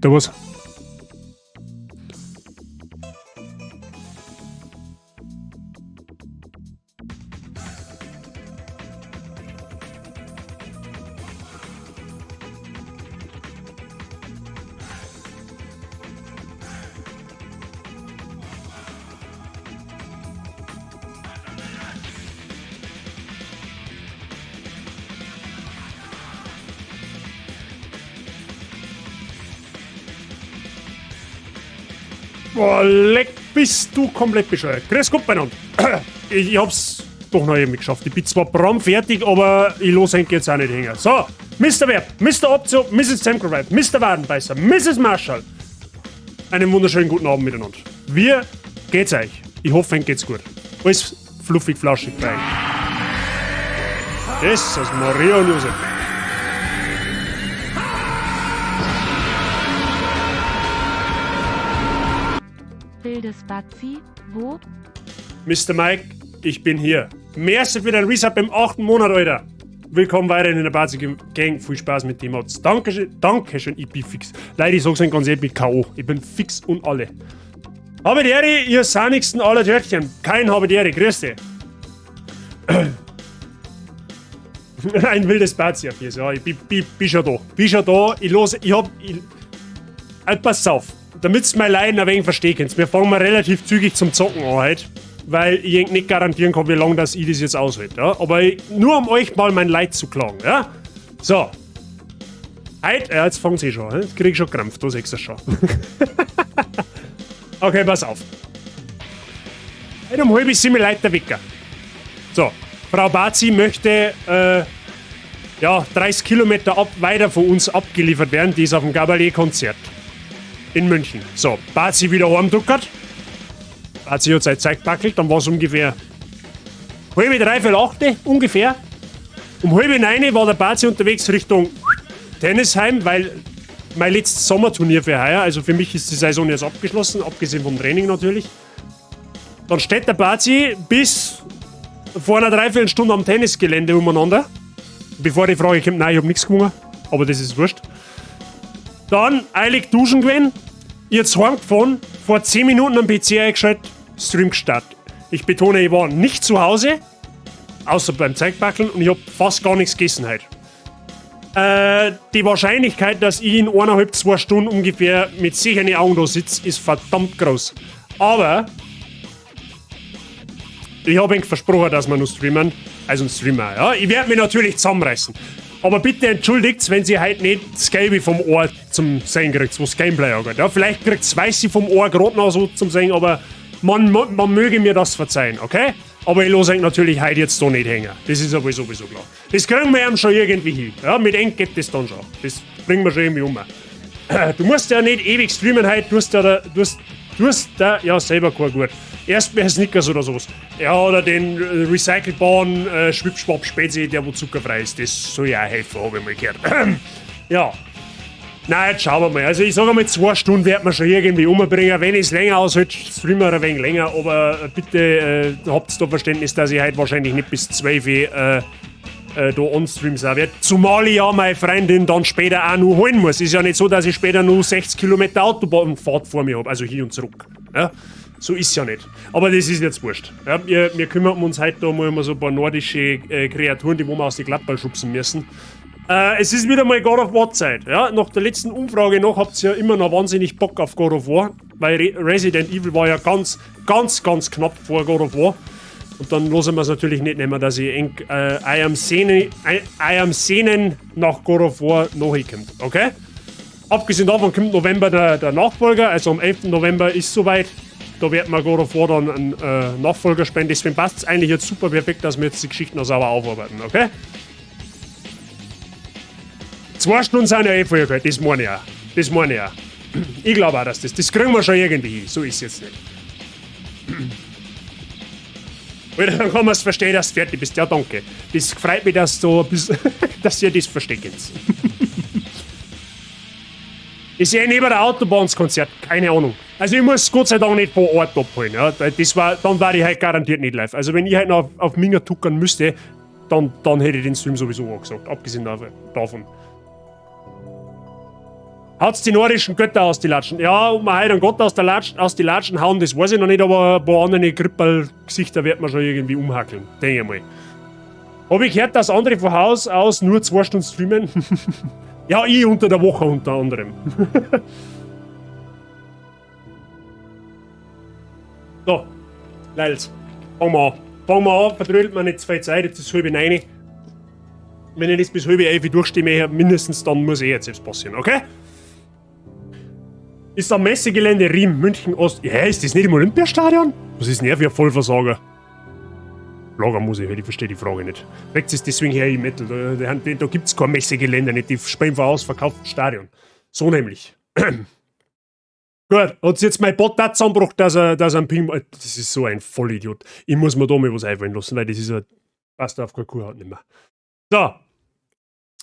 Bitte was? Boah, leck, bist du komplett bescheuert. Grüß Gott beieinander. Ich hab's doch noch irgendwie geschafft. Ich bin zwar fertig, aber ich los hängt jetzt auch nicht hängen. So, Mr. Werb, Mr. Opzo, Mrs. Zemkerweit, Mr. Wadenbeißer, Mrs. Marshall. Einen wunderschönen guten Abend miteinander. Wie geht's euch? Ich hoffe, euch geht's gut. Alles fluffig, flauschig bei euch. Das ist Maria und Josef. Wildes Bazi, wo? Mr. Mike, ich bin hier. Merci für dein Resub im 8. Monat, Alter. Willkommen weiterhin in der Bazi Gang. Viel Spaß mit dem Mods. Dankeschön, ich bin fix. Leider, ich sag's euch ganz ehrlich, ich bin K.O. Ich bin fix und alle. Habe die Ehre, ihr sahnigsten aller Törtchen. Kein habe die Ehre, grüß dich. Ein wildes Bazi auf hier. Ja, ich bin schon da. Pass auf. Damit ihr mein Leiden ein wenig verstehen könnt. Wir fangen mal relativ zügig zum Zocken an heute. Weil ich nicht garantieren kann, wie lange das ich das jetzt aushalte. Ja? Aber nur um euch mal mein Leid zu klagen. Ja? So. Heute, jetzt fangen sie schon. Jetzt krieg ich schon Krampf, da seht ihr schon. Okay, pass auf. Heute um 6:30 Leute wecken. So. Frau Bazi möchte 30 Kilometer weiter von uns abgeliefert werden. Die ist auf dem Gabalier-Konzert. In München. So, Bazi wieder heimduckert. Bazi hat seine Zeit gepackelt, dann war es ungefähr 7:45, ungefähr. Um 8:30 war der Bazi unterwegs Richtung Tennisheim, weil mein letztes Sommerturnier für heuer, also für mich ist die Saison jetzt abgeschlossen, abgesehen vom Training natürlich. Dann steht der Bazi bis vor einer Dreiviertelstunde am Tennisgelände umeinander. Bevor die Frage kommt, nein, ich hab nichts gewonnen, aber das ist wurscht. Dann eilig duschen gewesen, jetzt heimgefahren, vor 10 Minuten am PC eingeschaltet, Stream gestartet. Ich betone, ich war nicht zu Hause, außer beim Zeigbackeln, und ich hab fast gar nichts gegessen heute. Die Wahrscheinlichkeit, dass ich in 1,5-2 Stunden ungefähr mit sicheren Augen da sitze, ist verdammt groß. Aber ich habe ihnen versprochen, dass wir noch streamen. Also ein Streamer, ja. Ich werde mich natürlich zusammenreißen. Aber bitte entschuldigt, wenn sie heute nicht das Gelbe vom Ohr zum Sehen kriegt, was das Gameplay angeht. Ja, vielleicht kriegt es Weiße vom Ohr gerade noch so zum Sehen, aber man möge mir das verzeihen, okay? Aber ich lasse euch natürlich heute jetzt da nicht hängen. Das ist aber sowieso klar. Das kriegen wir eben schon irgendwie hin. Ja, mit eng geht das dann schon. Das bringen wir schon irgendwie um. Du musst ja nicht ewig streamen heute, du hast da selber kein gut. Erst mehr Snickers oder sowas. Ja, oder den recycelbaren Schwipschwapp Spezi, der wo zuckerfrei ist. Das soll ja auch helfen, habe ich mal gehört. Ja. Na, jetzt schauen wir mal. Also ich sage mal, 2 Stunden wird man schon irgendwie umbringen. Wenn ich es länger aushält, streamen wir ein wenig länger. Aber bitte habt da Verständnis, dass ich heute wahrscheinlich nicht bis 12 Uhr da on-stream sein werde. Zumal ich ja meine Freundin dann später auch noch holen muss. Ist ja nicht so, dass ich später nur 60 Kilometer Autobahnfahrt vor mir habe. Also hin und zurück. Ja? So ist ja nicht. Aber das ist jetzt wurscht. Ja, wir kümmern uns heute da mal um so ein paar nordische Kreaturen, die wo wir aus den Glattball schubsen müssen. Es ist wieder mal God of War Zeit. Ja? Nach der letzten Umfrage noch habt ihr ja immer noch wahnsinnig Bock auf God of War. Weil Resident Evil war ja ganz knapp vor God of War. Und dann lassen wir es natürlich nicht nehmen, dass ich I am Szenen nach God of War nachkommt. Okay? Abgesehen davon kommt November der Nachfolger. Also am 11. November ist soweit. Da wird man God of War dann einen Nachfolger spenden. Deswegen passt es eigentlich jetzt super perfekt, dass wir jetzt die Geschichten noch sauber aufarbeiten. Okay? 2 Stunden sind ja eh vorher gehört. Das meine ich auch. Ich glaube auch, dass das kriegen wir schon irgendwie hin. So ist es jetzt nicht. Oder dann kann man es verstehen, dass du fertig bist. Ja, danke. Das freut mich, dass ihr das versteht. Ich sehe neben der Autobahn das Konzert. Keine Ahnung. Also ich muss Gott sei Dank nicht vor Ort abholen. Ja. Dann war ich halt garantiert nicht live. Also wenn ich halt noch auf Minga tuckern müsste, dann hätte ich den Stream sowieso angesagt. Abgesehen davon. Haut's die nordischen Götter aus die Latschen. Ja, ob wir heute einen Gott aus die Latschen hauen, das weiß ich noch nicht, aber ein paar andere Krippel-Gesichter wird man schon irgendwie umhackeln. Denke ich mal. Hab ich gehört, dass andere von Haus aus nur 2 Stunden streamen? Ja, ich unter der Woche unter anderem. So, Leils, fangen wir an. Fangen wir an, verdrödelt mir nicht zu viel Zeit, jetzt ist es 10:30. Wenn ich das bis 11:30 durchstehe, mindestens, dann muss jetzt selbst passieren, okay? Ist am Messegelände Riem, München Ost. Ja, ist das nicht im Olympiastadion? Was ist denn der für ein Vollversager? Lagermusik, ich verstehe die Frage nicht. Rechts ist deswegen her im Metal. Da gibt es kein Messegelände nicht. Die spielen vor ausverkauftem Stadion. So nämlich. Gut, hat jetzt mein Bot da zusammengebracht, dass er einen Ping. Das ist so ein Vollidiot. Ich muss mir da mal was einfallen lassen, weil das ist ein. Passt auf keine Kuhhaut nicht mehr. So.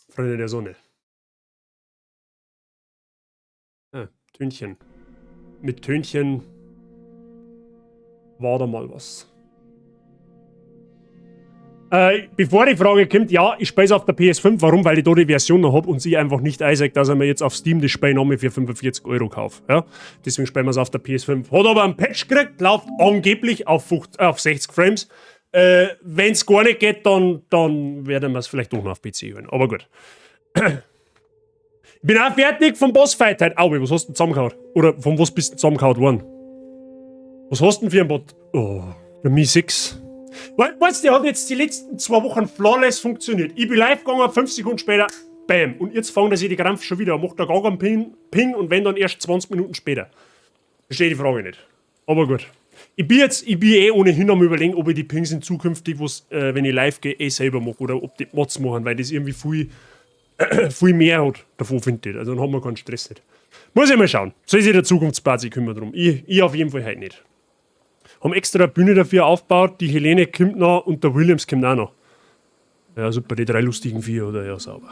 Freunde der Sonne. Ah, Tönchen. Mit Tönchen war da mal was. Bevor die Frage kommt, ja, ich spiele es auf der PS5. Warum? Weil ich da die Version noch habe und sie einfach nicht einsagt, dass er mir jetzt auf Steam das Spiel nochmal für 45 € kauft. Ja? Deswegen spielen wir es auf der PS5. Hat aber einen Patch gekriegt, läuft angeblich auf 60 Frames. Wenn es gar nicht geht, dann werden wir es vielleicht doch noch auf PC holen. Aber gut. Ich bin auch fertig vom Bossfight heute. Aui, was hast du denn zusammengehauen? Oder von was bist du zusammengehauen worden? Was hast du denn für einen Bot? Oh, der Mi 6. Weißt du, der hat jetzt die letzten 2 Wochen flawless funktioniert. Ich bin live gegangen, 5 Sekunden später, bam. Und jetzt fangen sie die Krampf schon wieder. Macht da gar keinen Ping und wenn dann erst 20 Minuten später. Verstehe die Frage nicht. Aber gut. Ich bin ohnehin am Überlegen, ob ich die Pings in zukünftig, wenn ich live gehe, selber mache oder ob die Mods machen, weil das irgendwie viel mehr hat davon, finde ich. Also dann haben wir keinen Stress nicht. Muss ich mal schauen. Soll sich der Zukunftsbasis kümmern drum. Ich auf jeden Fall heute nicht. Haben extra eine Bühne dafür aufgebaut, die Helene kommt noch und der Williams kommt auch noch. Ja, super, die 3 lustigen 4, oder? Ja, sauber.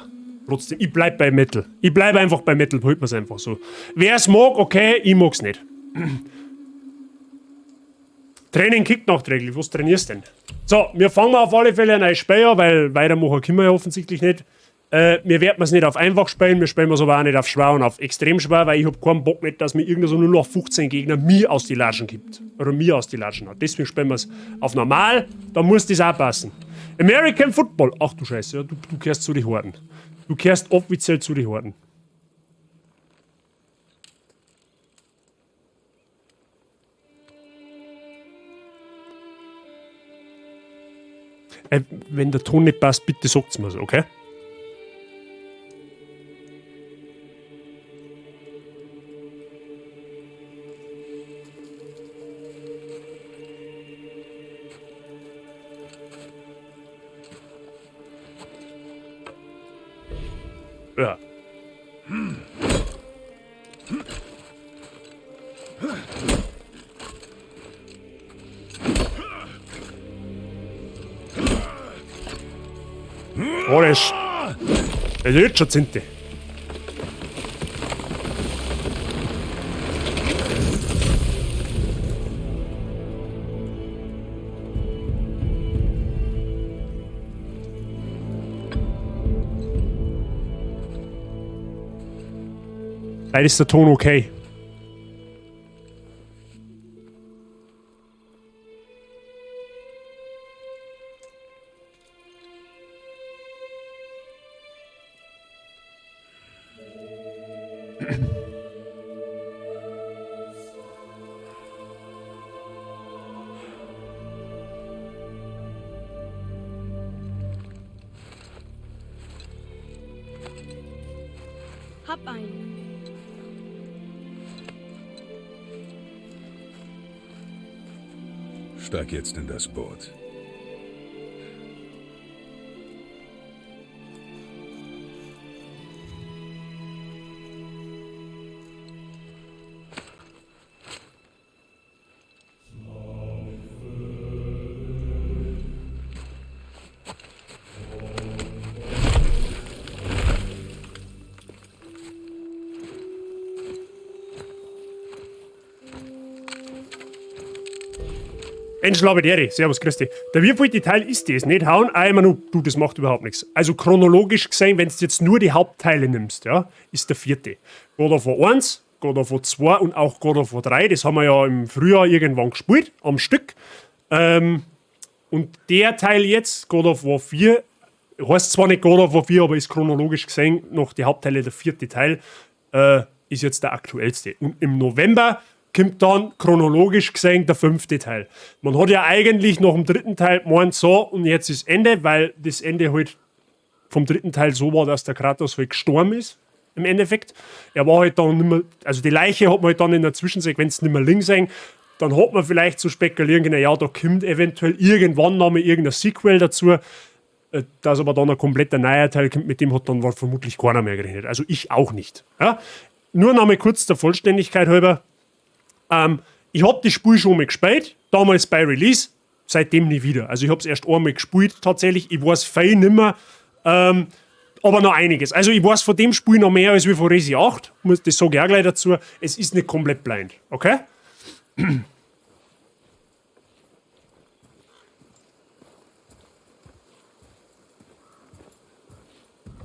Trotzdem, ich bleib bei Metal. Ich bleib einfach bei Metal, holt mir's einfach so. Wer es mag, okay, ich mag's nicht. Training kickt nachträglich, was trainierst du denn? So, wir fangen auf alle Fälle ein neues Spiel an, weil weitermachen können wir ja offensichtlich nicht. Wir werden es nicht auf einfach spielen, wir spielen es aber auch nicht auf schwer und auf extrem schwer, weil ich habe keinen Bock nicht, dass mir irgendein so 0815 Gegner mir aus die Latschen gibt. Oder mir aus die Latschen hat. Deswegen spielen wir es auf normal, da muss das auch passen. American Football, ach du Scheiße, ja, du gehörst zu den Horden. Du gehörst offiziell zu den Horden. Wenn der Ton nicht passt, bitte sagt's mir so, okay? Ja. Oh, das ist jetzt schon Zinte. Leider ist der Ton okay. Hab einen. Steig jetzt in das Boot. Enschlabedere, servus, grüß dich. Der wievielte Teil ist das? Nicht hauen? Immer nur, du, das macht überhaupt nichts. Also chronologisch gesehen, wenn du jetzt nur die Hauptteile nimmst, ja, ist der 4. God of War 1, God of War 2 und auch God of War 3, das haben wir ja im Frühjahr irgendwann gespielt, am Stück. Und der Teil jetzt, God of War 4, heißt zwar nicht God of War 4, aber ist chronologisch gesehen noch die Hauptteile der 4. Teil, ist jetzt der aktuellste. Und im November kommt dann chronologisch gesehen der 5. Teil. Man hat ja eigentlich nach dem 3. Teil gemeint, so, und jetzt ist Ende, weil das Ende halt vom 3. Teil so war, dass der Kratos halt gestorben ist, im Endeffekt. Er war halt dann nicht mehr, also die Leiche hat man halt dann in der Zwischensequenz nicht mehr links sehen. Dann hat man vielleicht so spekulieren können, ja, da kommt eventuell irgendwann noch mal irgendein Sequel dazu, dass aber dann ein kompletter neuer Teil kommt, mit dem hat dann vermutlich keiner mehr gerechnet. Also ich auch nicht. Ja? Nur noch mal kurz der Vollständigkeit halber. Ich habe das Spiel schon mal gespielt, damals bei Release, seitdem nie wieder. Also ich habe es erst einmal gespielt tatsächlich, ich weiß viel nimmer, aber noch einiges. Also ich weiß von dem Spiel noch mehr als wie von Resi 8, das sage ich auch gleich dazu, es ist nicht komplett blind, okay?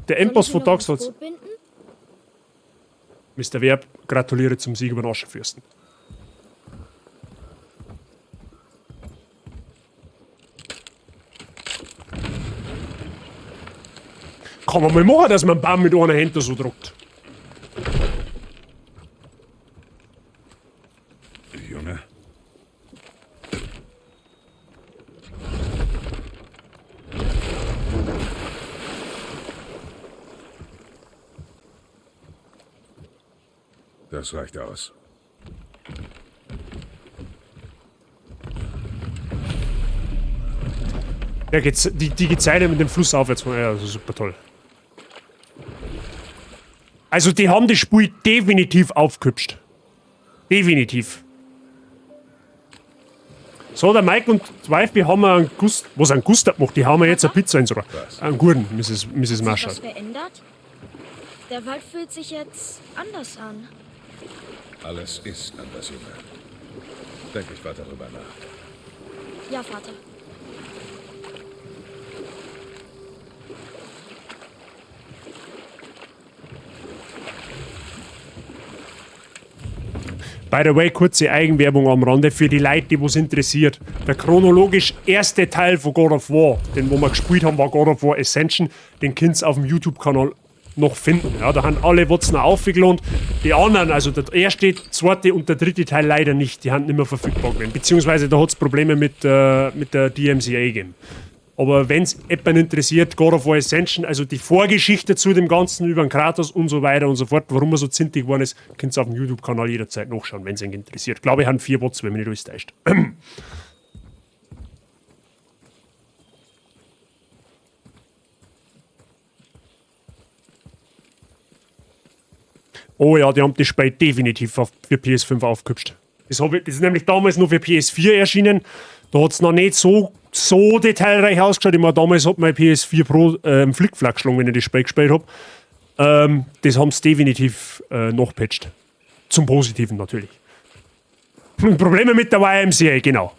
Der Endboss von Dark Souls. Mr. Werb, gratuliere zum Sieg über den Aschenfürsten. Kann man mal machen, dass man einen Baum mit einer Hand so druckt. Junge. Das reicht aus. Ja, die Gezeiten mit dem Fluss aufwärts, ja, also super toll. Also die haben das Spiel definitiv aufgehübscht. Definitiv. So, der Mike und die Wife, wir haben einen Gustav gemacht, die haben wir jetzt eine Pizza in sogar. Einen guten, Mrs. Marshall. Was verändert? Der Wald fühlt sich jetzt anders an. Alles ist anders, Junge. Denk ich weiter darüber nach. Ja, Vater. By the way, kurze Eigenwerbung am Rande für die Leute, die was interessiert. Der chronologisch erste Teil von God of War, den wo wir gespielt haben, war God of War Ascension. Den könnt ihr auf dem YouTube-Kanal noch finden. Ja, da haben alle Wotzen aufgelohnt. Die anderen, also der erste, zweite und der 3. Teil leider nicht. Die haben nicht mehr verfügbar gewesen. Beziehungsweise da hat es Probleme mit der DMCA gegeben. Aber wenn es jemanden interessiert, God of War Ascension, also die Vorgeschichte zu dem Ganzen über den Kratos und so weiter und so fort, warum er so zintig geworden ist, könnt ihr auf dem YouTube-Kanal jederzeit nachschauen, wenn es ihn interessiert. Ich glaube, ich habe 4 Bots, wenn mich nicht alles täuscht. Oh ja, die haben das Spiel definitiv für PS5 aufgehübscht. Das ist nämlich damals nur für PS4 erschienen. Da hat es noch nicht so detailreich ausgeschaut. Ich meine, damals hat mein PS4 Pro Flickflack geschlagen, wenn ich das Spiel gespielt habe. Das haben sie definitiv noch patcht. Zum Positiven natürlich. Probleme mit der YMCA, genau.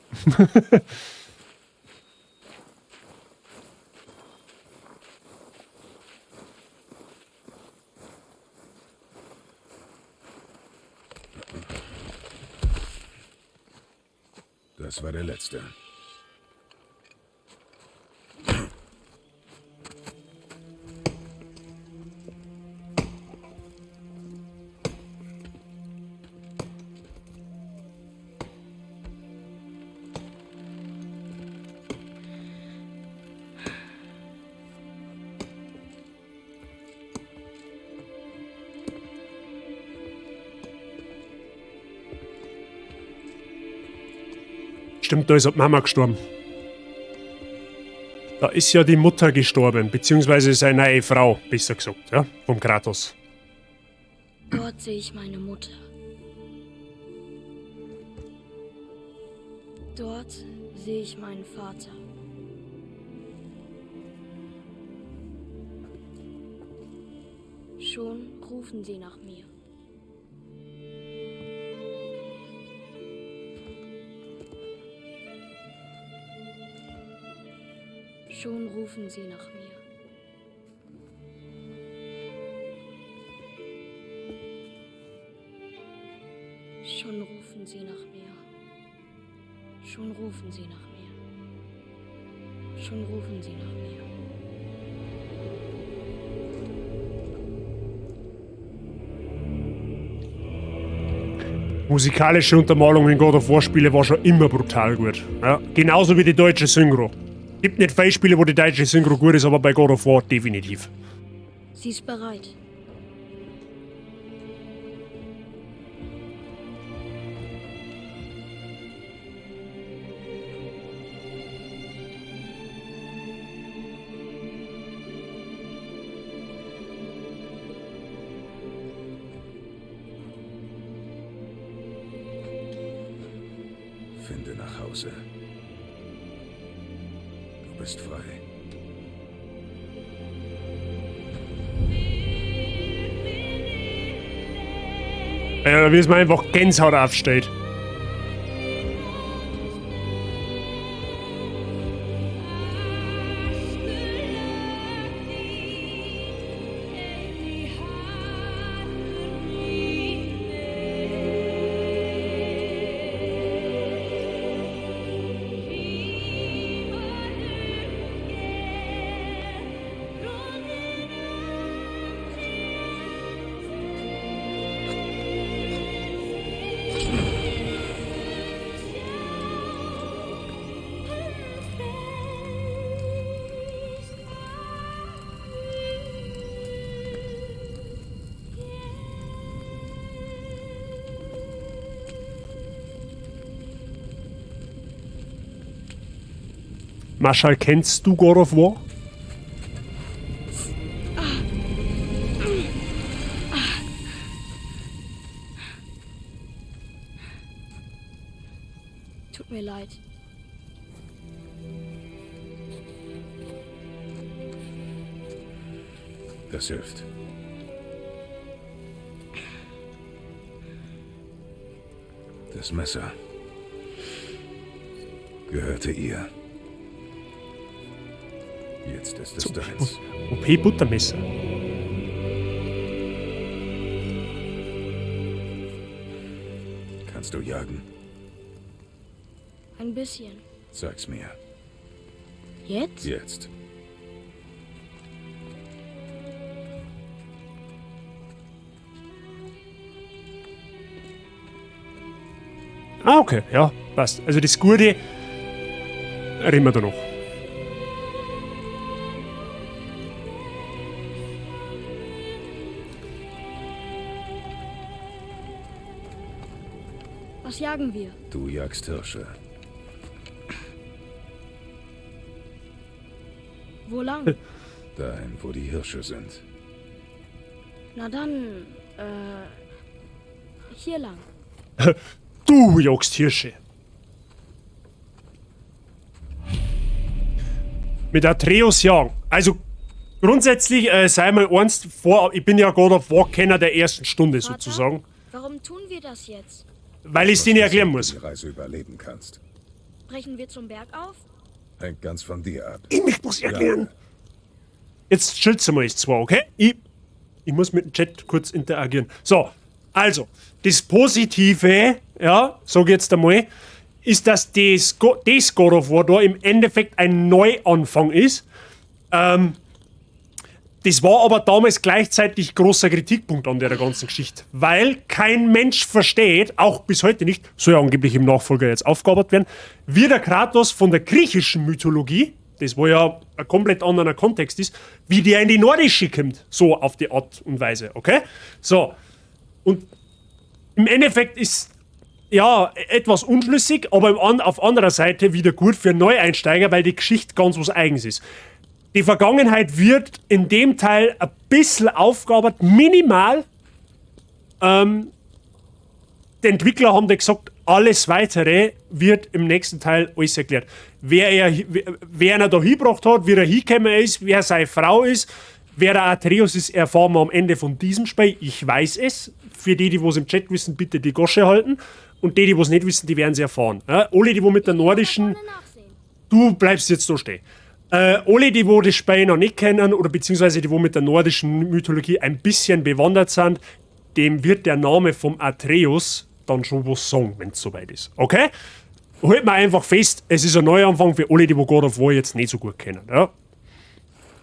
Das war der letzte. Stimmt, da ist die Mama gestorben. Da ist ja die Mutter gestorben, beziehungsweise seine neue Frau, besser gesagt, ja, vom Kratos. Dort sehe ich meine Mutter. Dort sehe ich meinen Vater. Schon rufen sie nach mir. Schon rufen sie nach mir. Schon rufen sie nach mir. Schon rufen sie nach mir. Schon rufen sie nach mir. Musikalische Untermalung in God of War Spiele war schon immer brutal gut. Ja, genauso wie die deutsche Synchro. Gibt nicht viele Spiele, wo die deutsche Synchro gut ist, aber bei God of War definitiv. Sie ist bereit. Finde nach Hause. Du bist frei. Ja, wie es mir einfach Gänsehaut aufsteht. Marschall, kennst du God of War? Tut mir leid. Das hilft. Das Messer gehörte ihr. Jetzt ist es deins. OP Buttermesser. Kannst du jagen? Ein bisschen. Sag's mir. Jetzt? Jetzt. Ah, okay, ja, passt. Also das Gute reden wir da noch. Was jagen wir? Du jagst Hirsche. Wo lang? Dahin, wo die Hirsche sind. Na dann, hier lang. Du jagst Hirsche. Mit Atreus jagen. Also grundsätzlich sei mal eins vor, ich bin ja God of War Kenner der ersten Stunde Vater, sozusagen. Warum tun wir das jetzt? Weil ich es denen erklären muss. Die Reise überleben kannst. Brechen wir zum Berg auf? Hängt ganz von dir ab. Ich muss erklären. Jetzt schütze mal es zwar, okay? Ich muss mit dem Chat kurz interagieren. So, also, das Positive, ja, sag ich jetzt einmal, ist, dass das God of War da im Endeffekt ein Neuanfang ist. Das war aber damals gleichzeitig großer Kritikpunkt an der ganzen Geschichte, weil kein Mensch versteht, auch bis heute nicht, soll ja angeblich im Nachfolger jetzt aufgearbeitet werden, wie der Kratos von der griechischen Mythologie, das wo ja ein komplett anderer Kontext ist, wie der in die nordische kommt, so auf die Art und Weise, okay? So, und im Endeffekt ist ja etwas unschlüssig, aber auf anderer Seite wieder gut für Neueinsteiger, weil die Geschichte ganz was Eigens ist. Die Vergangenheit wird in dem Teil ein bisschen aufgearbeitet, minimal. Die Entwickler haben da gesagt, alles Weitere wird im nächsten Teil alles erklärt. Wer er da hingebracht hat, wie er hingekommen ist, wer seine Frau ist, wer der Atreus ist, erfahren wir am Ende von diesem Spiel. Ich weiß es. Für die es im Chat wissen, bitte die Gosche halten. Und die es nicht wissen, die werden es erfahren. Ja, alle, die mit der nordischen... Nachsehen. Du bleibst jetzt so stehen. Alle, die wo das Spiel noch nicht kennen oder beziehungsweise die wo mit der nordischen Mythologie ein bisschen bewandert sind, dem wird der Name vom Atreus dann schon was sagen, wenn es soweit ist. Okay? Halt mal einfach fest, es ist ein Neuanfang für alle, die wo God of War jetzt nicht so gut kennen. Ja?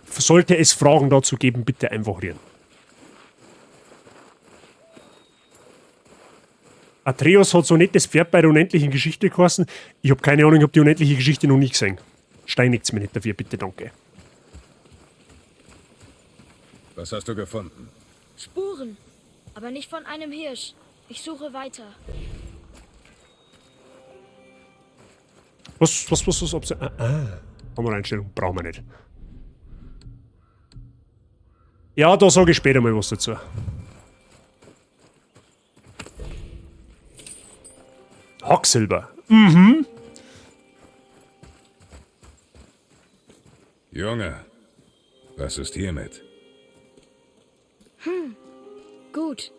Sollte es Fragen dazu geben, bitte einfach reden. Atreus hat so nicht das Pferd bei der unendlichen Geschichte geheißen. Ich habe keine Ahnung, ich habe die unendliche Geschichte noch nie gesehen. Steinigt's mir nicht dafür, bitte, danke. Was hast du gefunden? Spuren, aber nicht von einem Hirsch. Ich suche weiter. Was, Kameraeinstellung brauchen wir nicht. Ja, da sage ich später mal was dazu. Hacksilber. Junge, was ist hiermit? Gut,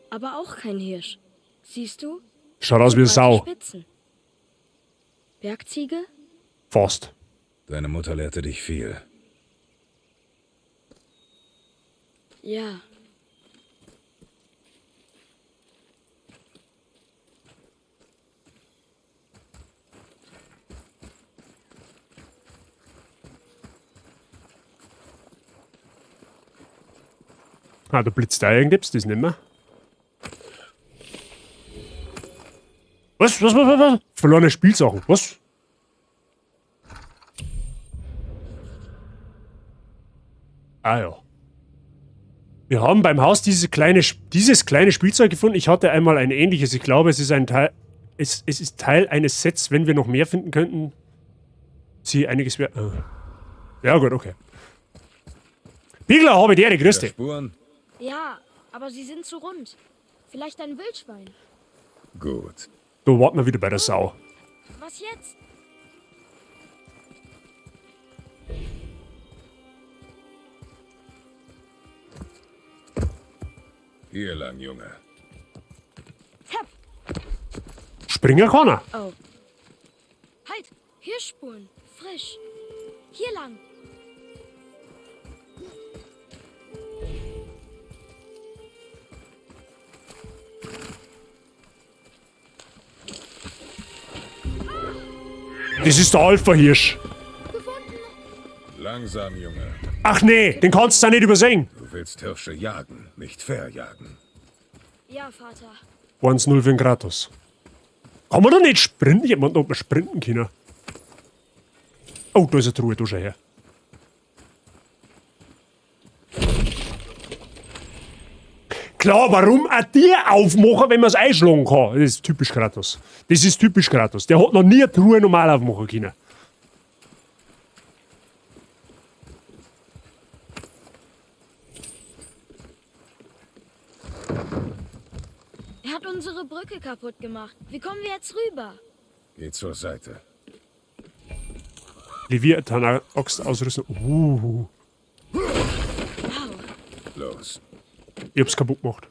aber auch kein Hirsch. Siehst du? Schaut aus wie eine Breite Sau. Spitzen. Bergziege? Fast. Deine Mutter lehrte dich viel. Ja. Ah, da blitzt da irgendetwas, das nicht mehr. Was? Verlorene Spielsachen, was? Ah ja. Wir haben beim Haus dieses kleine Spielzeug gefunden. Ich hatte einmal ein ähnliches. Ich glaube, es ist ein Teil. Es ist Teil eines Sets. Wenn wir noch mehr finden könnten, sie einiges wert. Ja, gut, okay. Bigler, habe die grüß dich. Spuren? Ja, aber sie sind zu rund. Vielleicht ein Wildschwein. Gut. Da warten wir wieder bei der Sau. Was jetzt? Hier lang, Junge. Springer kann er. Oh. Halt! Hirschspuren. Frisch. Hier lang. Das ist der Alpha-Hirsch. Langsam, Junge. Ach nee, den kannst du ja nicht übersehen. Du willst Hirsche jagen, nicht verjagen. Ja, Vater. 1-0 für den Kratos. Kann man da nicht sprinten? Jemand noch mal sprinten können. Oh, da ist eine Truhe, da schau her. Klar, warum auch die aufmachen, wenn man es einschlagen kann? Das ist typisch Kratos. Das ist typisch Kratos. Der hat noch nie eine Truhe normal aufmachen können. Er hat unsere Brücke kaputt gemacht. Wie kommen wir jetzt rüber? Geh zur Seite. Leviathan Axt ausrüsten. Los. Ich hab's kaputt gemacht.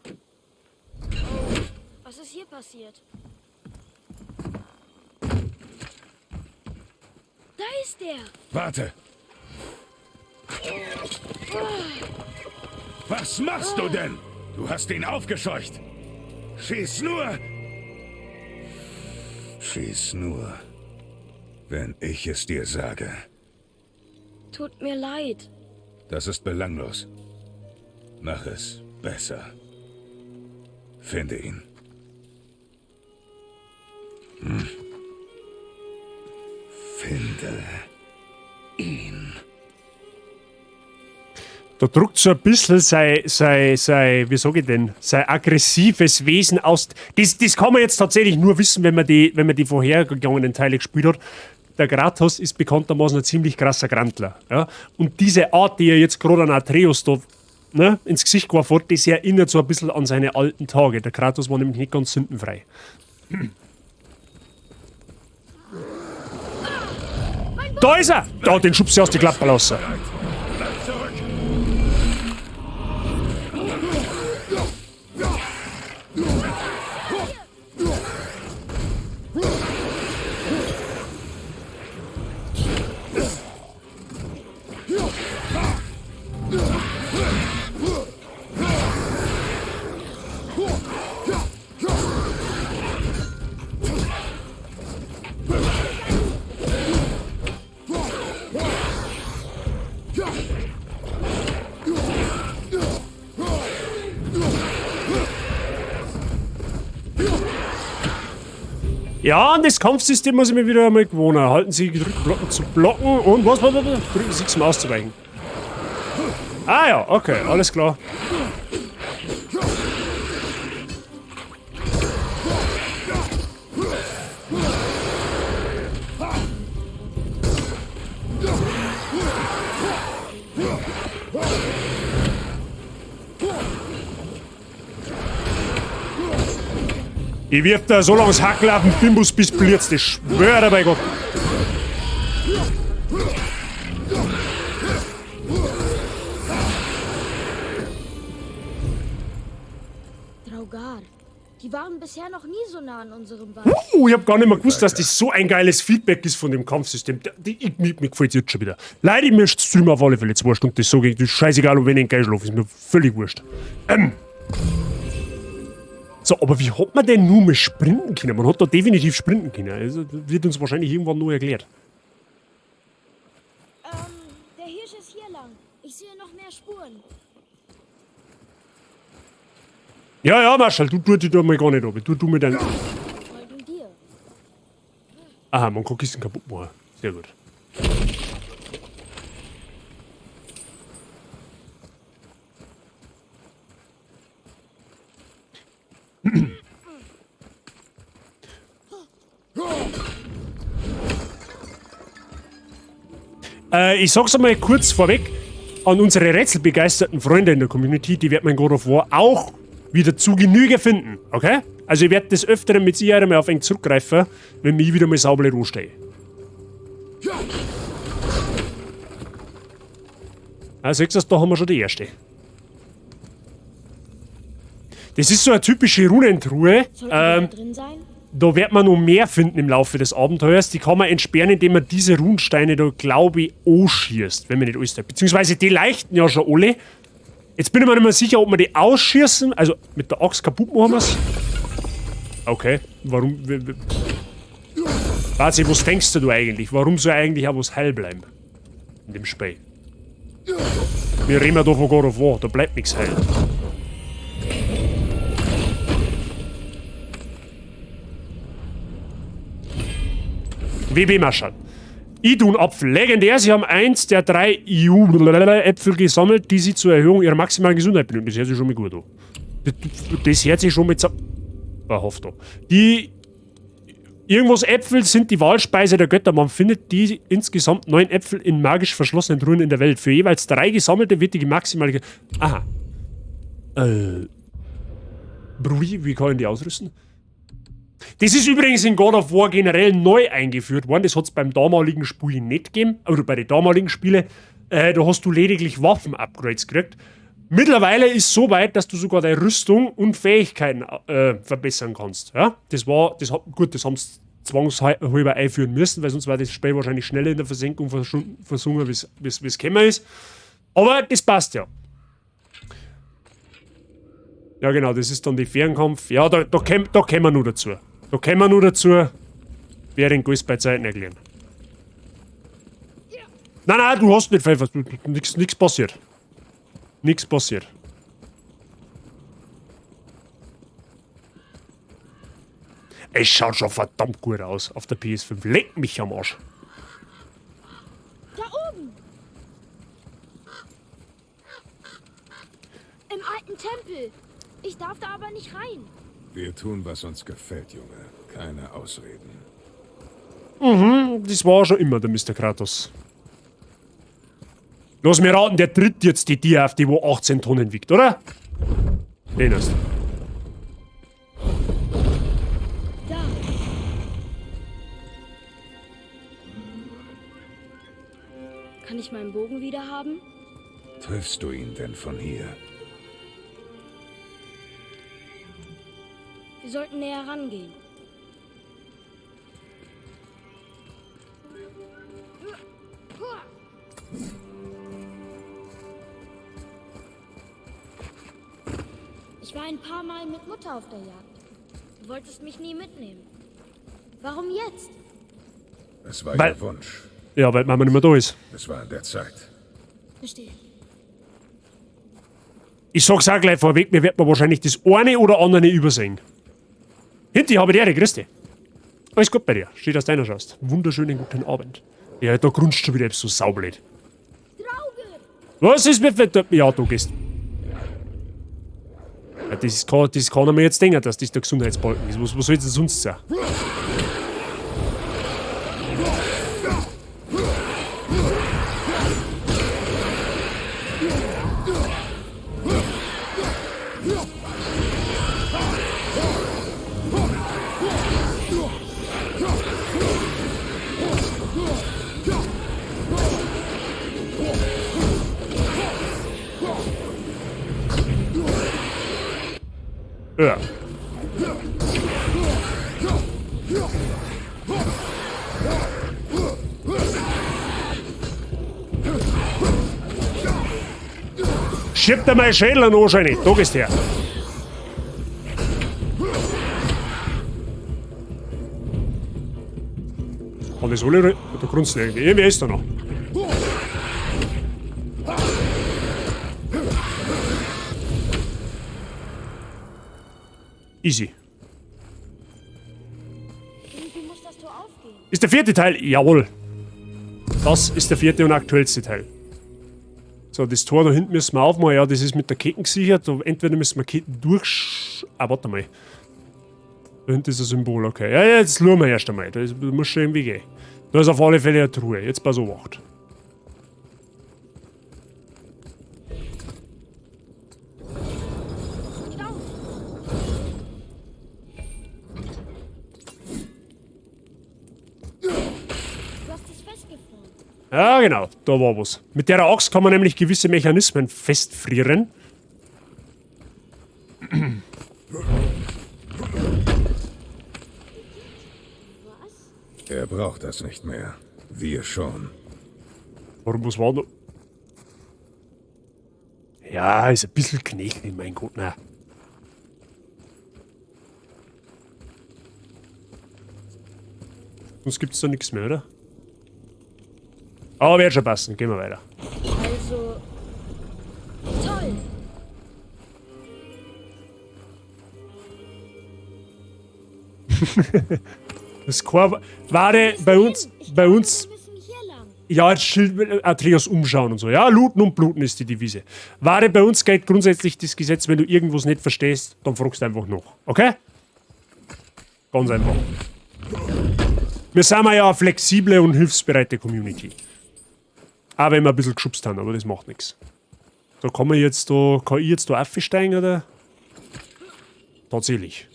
Was ist hier passiert? Da ist er! Warte! Was machst du denn? Du hast ihn aufgescheucht. Schieß nur! Schieß nur, wenn ich es dir sage. Tut mir leid. Das ist belanglos. Mach es besser. Finde ihn. Finde ihn. Da drückt so ein bisschen sein, wie sag ich denn, sein aggressives Wesen aus. Das kann man jetzt tatsächlich nur wissen, wenn man die vorhergegangenen Teile gespielt hat. Der Kratos ist bekanntermaßen ein ziemlich krasser Grantler. Ja? Und diese Art, die er jetzt gerade an Atreus da ins Gesicht geworfen hat, das erinnert so ein bisschen an seine alten Tage. Der Kratos war nämlich nicht ganz sündenfrei. Da ist er! Da, den schubst du aus die Klappe raus. Bleib zurück! Ja, an das Kampfsystem muss ich mir wieder einmal gewohnen. Halten Sie gedrückt blocken zu blocken und was? Drücken Sie zum Auszuweichen. Ah ja, okay, alles klar. Ich wirf da so lange das Hackel auf den Bimbus bis blitzt, ich schwöre bei Gott. Draugar, die waren bisher noch nie so nah an unserem Wald. Ich hab gar nicht mehr gewusst, dass das so ein geiles Feedback ist von dem Kampfsystem. Mir gefällt jetzt schon wieder. Leider, ich möchte streamen auf alle Fälle jetzt 2 Stunden, das sage ich. Das ist scheißegal, ob ich in den schlafe, ist mir völlig wurscht. So, aber wie hat man denn nur mal sprinten können? Man hat da definitiv sprinten können. Also, das wird uns wahrscheinlich irgendwann nur erklärt. Der Hirsch ist hier lang. Ich sehe noch mehr Spuren. Ja, Marschall, du tust dich da mal gar nicht ab. Du mit deinem... Folgen dir. Aha, man kann Kisten kaputt machen. Sehr gut. Ich sag's einmal kurz vorweg an unsere rätselbegeisterten Freunde in der Community, die wird mein God of War auch wieder zu Genüge finden, okay? Also ich werde des Öfteren mit Sicherheit einmal auf ihn zurückgreifen, wenn ich wieder mal sauber rumstehe. Also siehst du, da haben wir schon die erste. Das ist so eine typische Runentruhe. Soll da drin sein? Da wird man noch mehr finden im Laufe des Abenteuers. Die kann man entsperren, indem man diese Runensteine da, glaube ich, anschießt, wenn man nicht alles tut. Beziehungsweise die leuchten ja schon alle. Jetzt bin ich mir nicht mehr sicher, ob wir die ausschießen. Also mit der Axt kaputt machen wir's. Okay, warum... Warte, was denkst du eigentlich? Warum soll eigentlich auch was heil bleiben? In dem Spiel. Wir reden ja da von God of War, da bleibt nichts heil. WB Marschall. Idun Apfel. Legendär, sie haben 1 der 3 EU-Äpfel gesammelt, die sie zur Erhöhung ihrer maximalen Gesundheit benötigen. Das hört sich schon mal gut an. Das hört sich schon mit... hofft da. Die... Irgendwas Äpfel sind die Wahlspeise der Götter. Man findet die insgesamt 9 Äpfel in magisch verschlossenen Truhen in der Welt. Für jeweils 3 gesammelte wird die maximale... Aha. Brui, wie kann ich die ausrüsten? Das ist übrigens in God of War generell neu eingeführt worden. Das hat es beim damaligen Spiel nicht gegeben. Oder bei den damaligen Spielen. Da hast du lediglich Waffen-Upgrades gekriegt. Mittlerweile ist es so weit, dass du sogar deine Rüstung und Fähigkeiten verbessern kannst. Ja? Das haben sie zwangshalber einführen müssen, weil sonst war das Spiel wahrscheinlich schneller in der Versenkung versunken, wie es gekommen ist. Aber das passt ja. Ja genau, das ist dann die Fernkampf. Ja, da kommen wir nur dazu. Da kommen wir nur dazu. Während alles bei Zeiten erklären. Nein, du hast nicht Pfeffer. Nichts passiert. Nichts passiert. Es schaut schon verdammt gut aus auf der PS5. Leck mich am Arsch. Da oben! Im alten Tempel. Ich darf da aber nicht rein. Wir tun, was uns gefällt, Junge. Keine Ausreden. Das war schon immer der Mr. Kratos. Lass mir raten, der tritt jetzt die Tier auf, die wo 18 Tonnen wiegt, oder? Den ist. Da. Kann ich meinen Bogen wieder haben? Triffst du ihn denn von hier? Wir sollten näher rangehen. Ich war ein paar Mal mit Mutter auf der Jagd. Du wolltest mich nie mitnehmen. Warum jetzt? Es war ihr Wunsch. Ja, weil Mama nicht mehr da ist. Es war an der Zeit. Verstehe. Ich sag's auch gleich vorweg, mir wird man wahrscheinlich das eine oder andere übersehen. Hinti, habe der, grüß dich. Alles gut bei dir. Steht aus deiner schaust. Wunderschönen guten Abend. Ja, da grunzt schon wieder so saublöd. Was ist mit... Ja, du gehst. Ja, das kann er mir jetzt denken, dass das der Gesundheitsbalken ist. Was soll das sonst sein? Ja. Schiebt dir meinen Schädel an, wahrscheinlich. Da gehst du her. Kann das alle... Da grunzt irgendwie. Irgendwie ist da noch. Easy. Irgendwie muss das Tor aufgehen. Ist der 4. Teil? Jawohl. Das ist der 4. und aktuellste Teil. So, das Tor da hinten müssen wir aufmachen. Ja, das ist mit der Ketten gesichert. Entweder müssen wir Ketten warte mal. Da hinten ist ein Symbol, okay. Ja, jetzt schauen wir erst einmal. Das muss schon irgendwie gehen. Da ist auf alle Fälle eine Truhe. Jetzt pass auf, Wacht. Ja, genau, da war was. Mit der Axt kann man nämlich gewisse Mechanismen festfrieren. Er braucht das nicht mehr. Wir schon. Warum, was war da? Ja, ist ein bisschen knechlig, mein Gott, na. Sonst gibt's da nichts mehr, oder? Aber wird schon passen, gehen wir weiter. Also. Toll! Das Chor war bei uns. Wir müssen hier lang. Ja, jetzt Schild Atreus umschauen und so. Ja, looten und bluten ist die Devise. Ware bei uns gilt grundsätzlich das Gesetz, wenn du irgendwas nicht verstehst, dann fragst du einfach noch. Okay? Ganz einfach. Wir sind ja eine flexible und hilfsbereite Community. Auch wenn wir ein bisschen geschubst haben, aber das macht nichts. Da kann ich jetzt da aufsteigen, oder? Tatsächlich.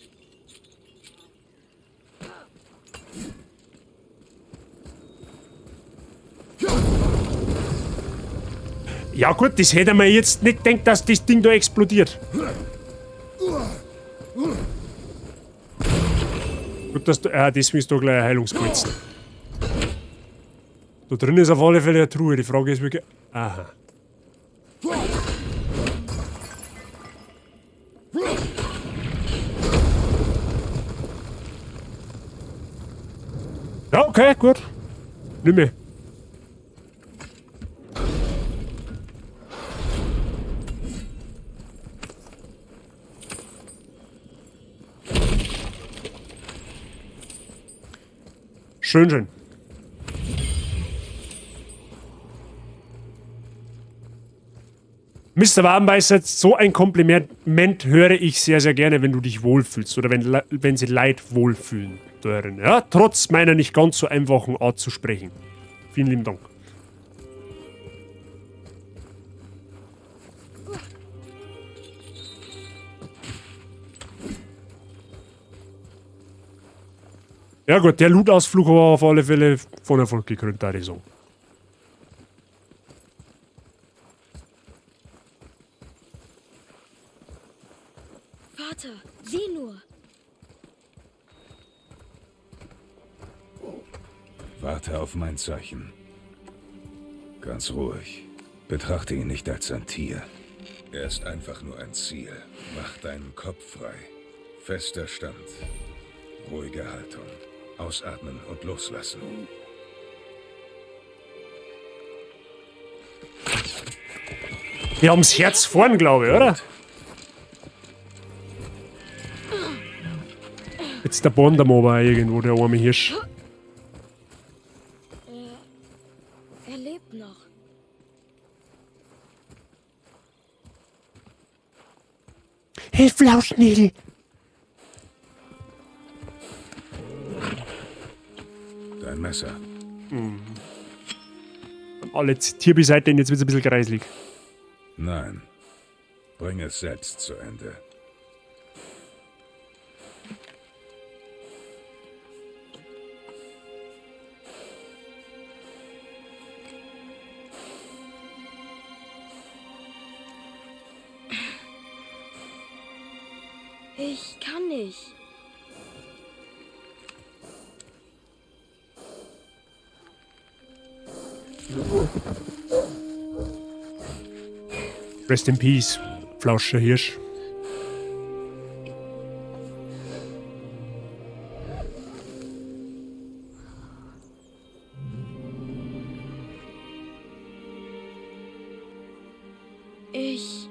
Ja gut, das hätte man jetzt nicht gedacht, dass das Ding da explodiert. Gut, dass du... deswegen ist da gleich ein Heilungspilz. Da drin ist auf alle Fälle eine Truhe. Die Frage ist wirklich... Aha. Ja, okay, gut. Nimm mir. Schön, schön. Mr. Wadenbeißer, so ein Kompliment höre ich sehr, sehr gerne, wenn du dich wohlfühlst oder wenn sie Leid wohlfühlen darin. Ja, trotz meiner nicht ganz so einfachen Art zu sprechen. Vielen lieben Dank. Ja gut, der Loot-Ausflug war auf alle Fälle von Erfolg gekrönt, da die Saison. Vater, sieh nur. Warte auf mein Zeichen. Ganz ruhig. Betrachte ihn nicht als ein Tier. Er ist einfach nur ein Ziel. Mach deinen Kopf frei. Fester Stand. Ruhige Haltung. Ausatmen und loslassen. Wir haben das Herz vorn, glaube ich, oder? Ist der Bondam aber irgendwo, der arme Hirsch. Er lebt noch. Hey, Flauschnägel! Dein Messer. Alle Tierbeseitigen, jetzt wird's ein bisschen kreislig. Nein. Bring es selbst zu Ende. Ich kann nicht. Rest in Peace, Flauscher Hirsch. Ich...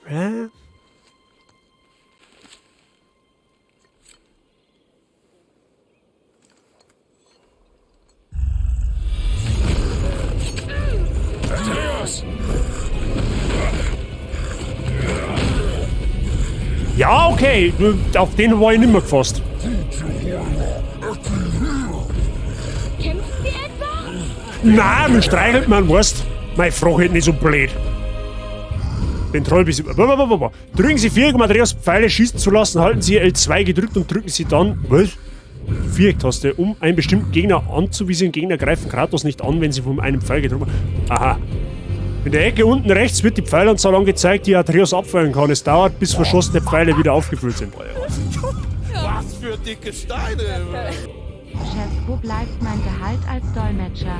Ja. Ja, okay, auf den war ich nicht mehr gefasst. Kämpfen wir etwa? Nein, man streichelt man, weißt. Meine Frage halt nicht so blöd. Den Troll bis über. Drücken Sie Viereck, um Andreas Pfeile schießen zu lassen, halten Sie L2 gedrückt und drücken Sie dann. Was? Viereck-Taste, um einen bestimmten Gegner anzuvisieren. Gegner greifen Kratos nicht an, wenn sie von einem Pfeil gedrückt haben. Aha. In der Ecke unten rechts wird die Pfeilanzahl angezeigt, die Atreus abfeuern kann. Es dauert, bis verschossene Pfeile wieder aufgefüllt sind. Was für dicke Steine! Chef, wo bleibt mein Gehalt als Dolmetscher?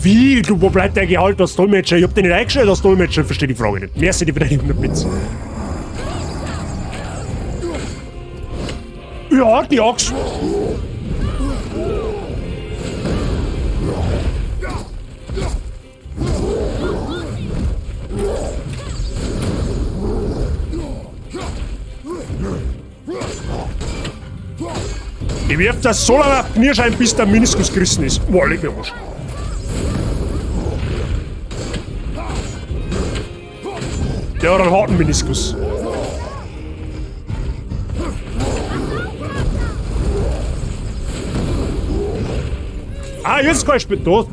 Wie? Du, wo bleibt der Gehalt als Dolmetscher? Ich hab den nicht eingestellt als Dolmetscher, ich verstehe die Frage nicht. Merci, die für deine 100 Bits. Ja, die Axt. Ich wirf das so lange auf Knirschein, bis der Meniskus gerissen ist. Boah, leg mir was. Der hat einen harten Meniskus. Ah, jetzt kann ich spielen. Da.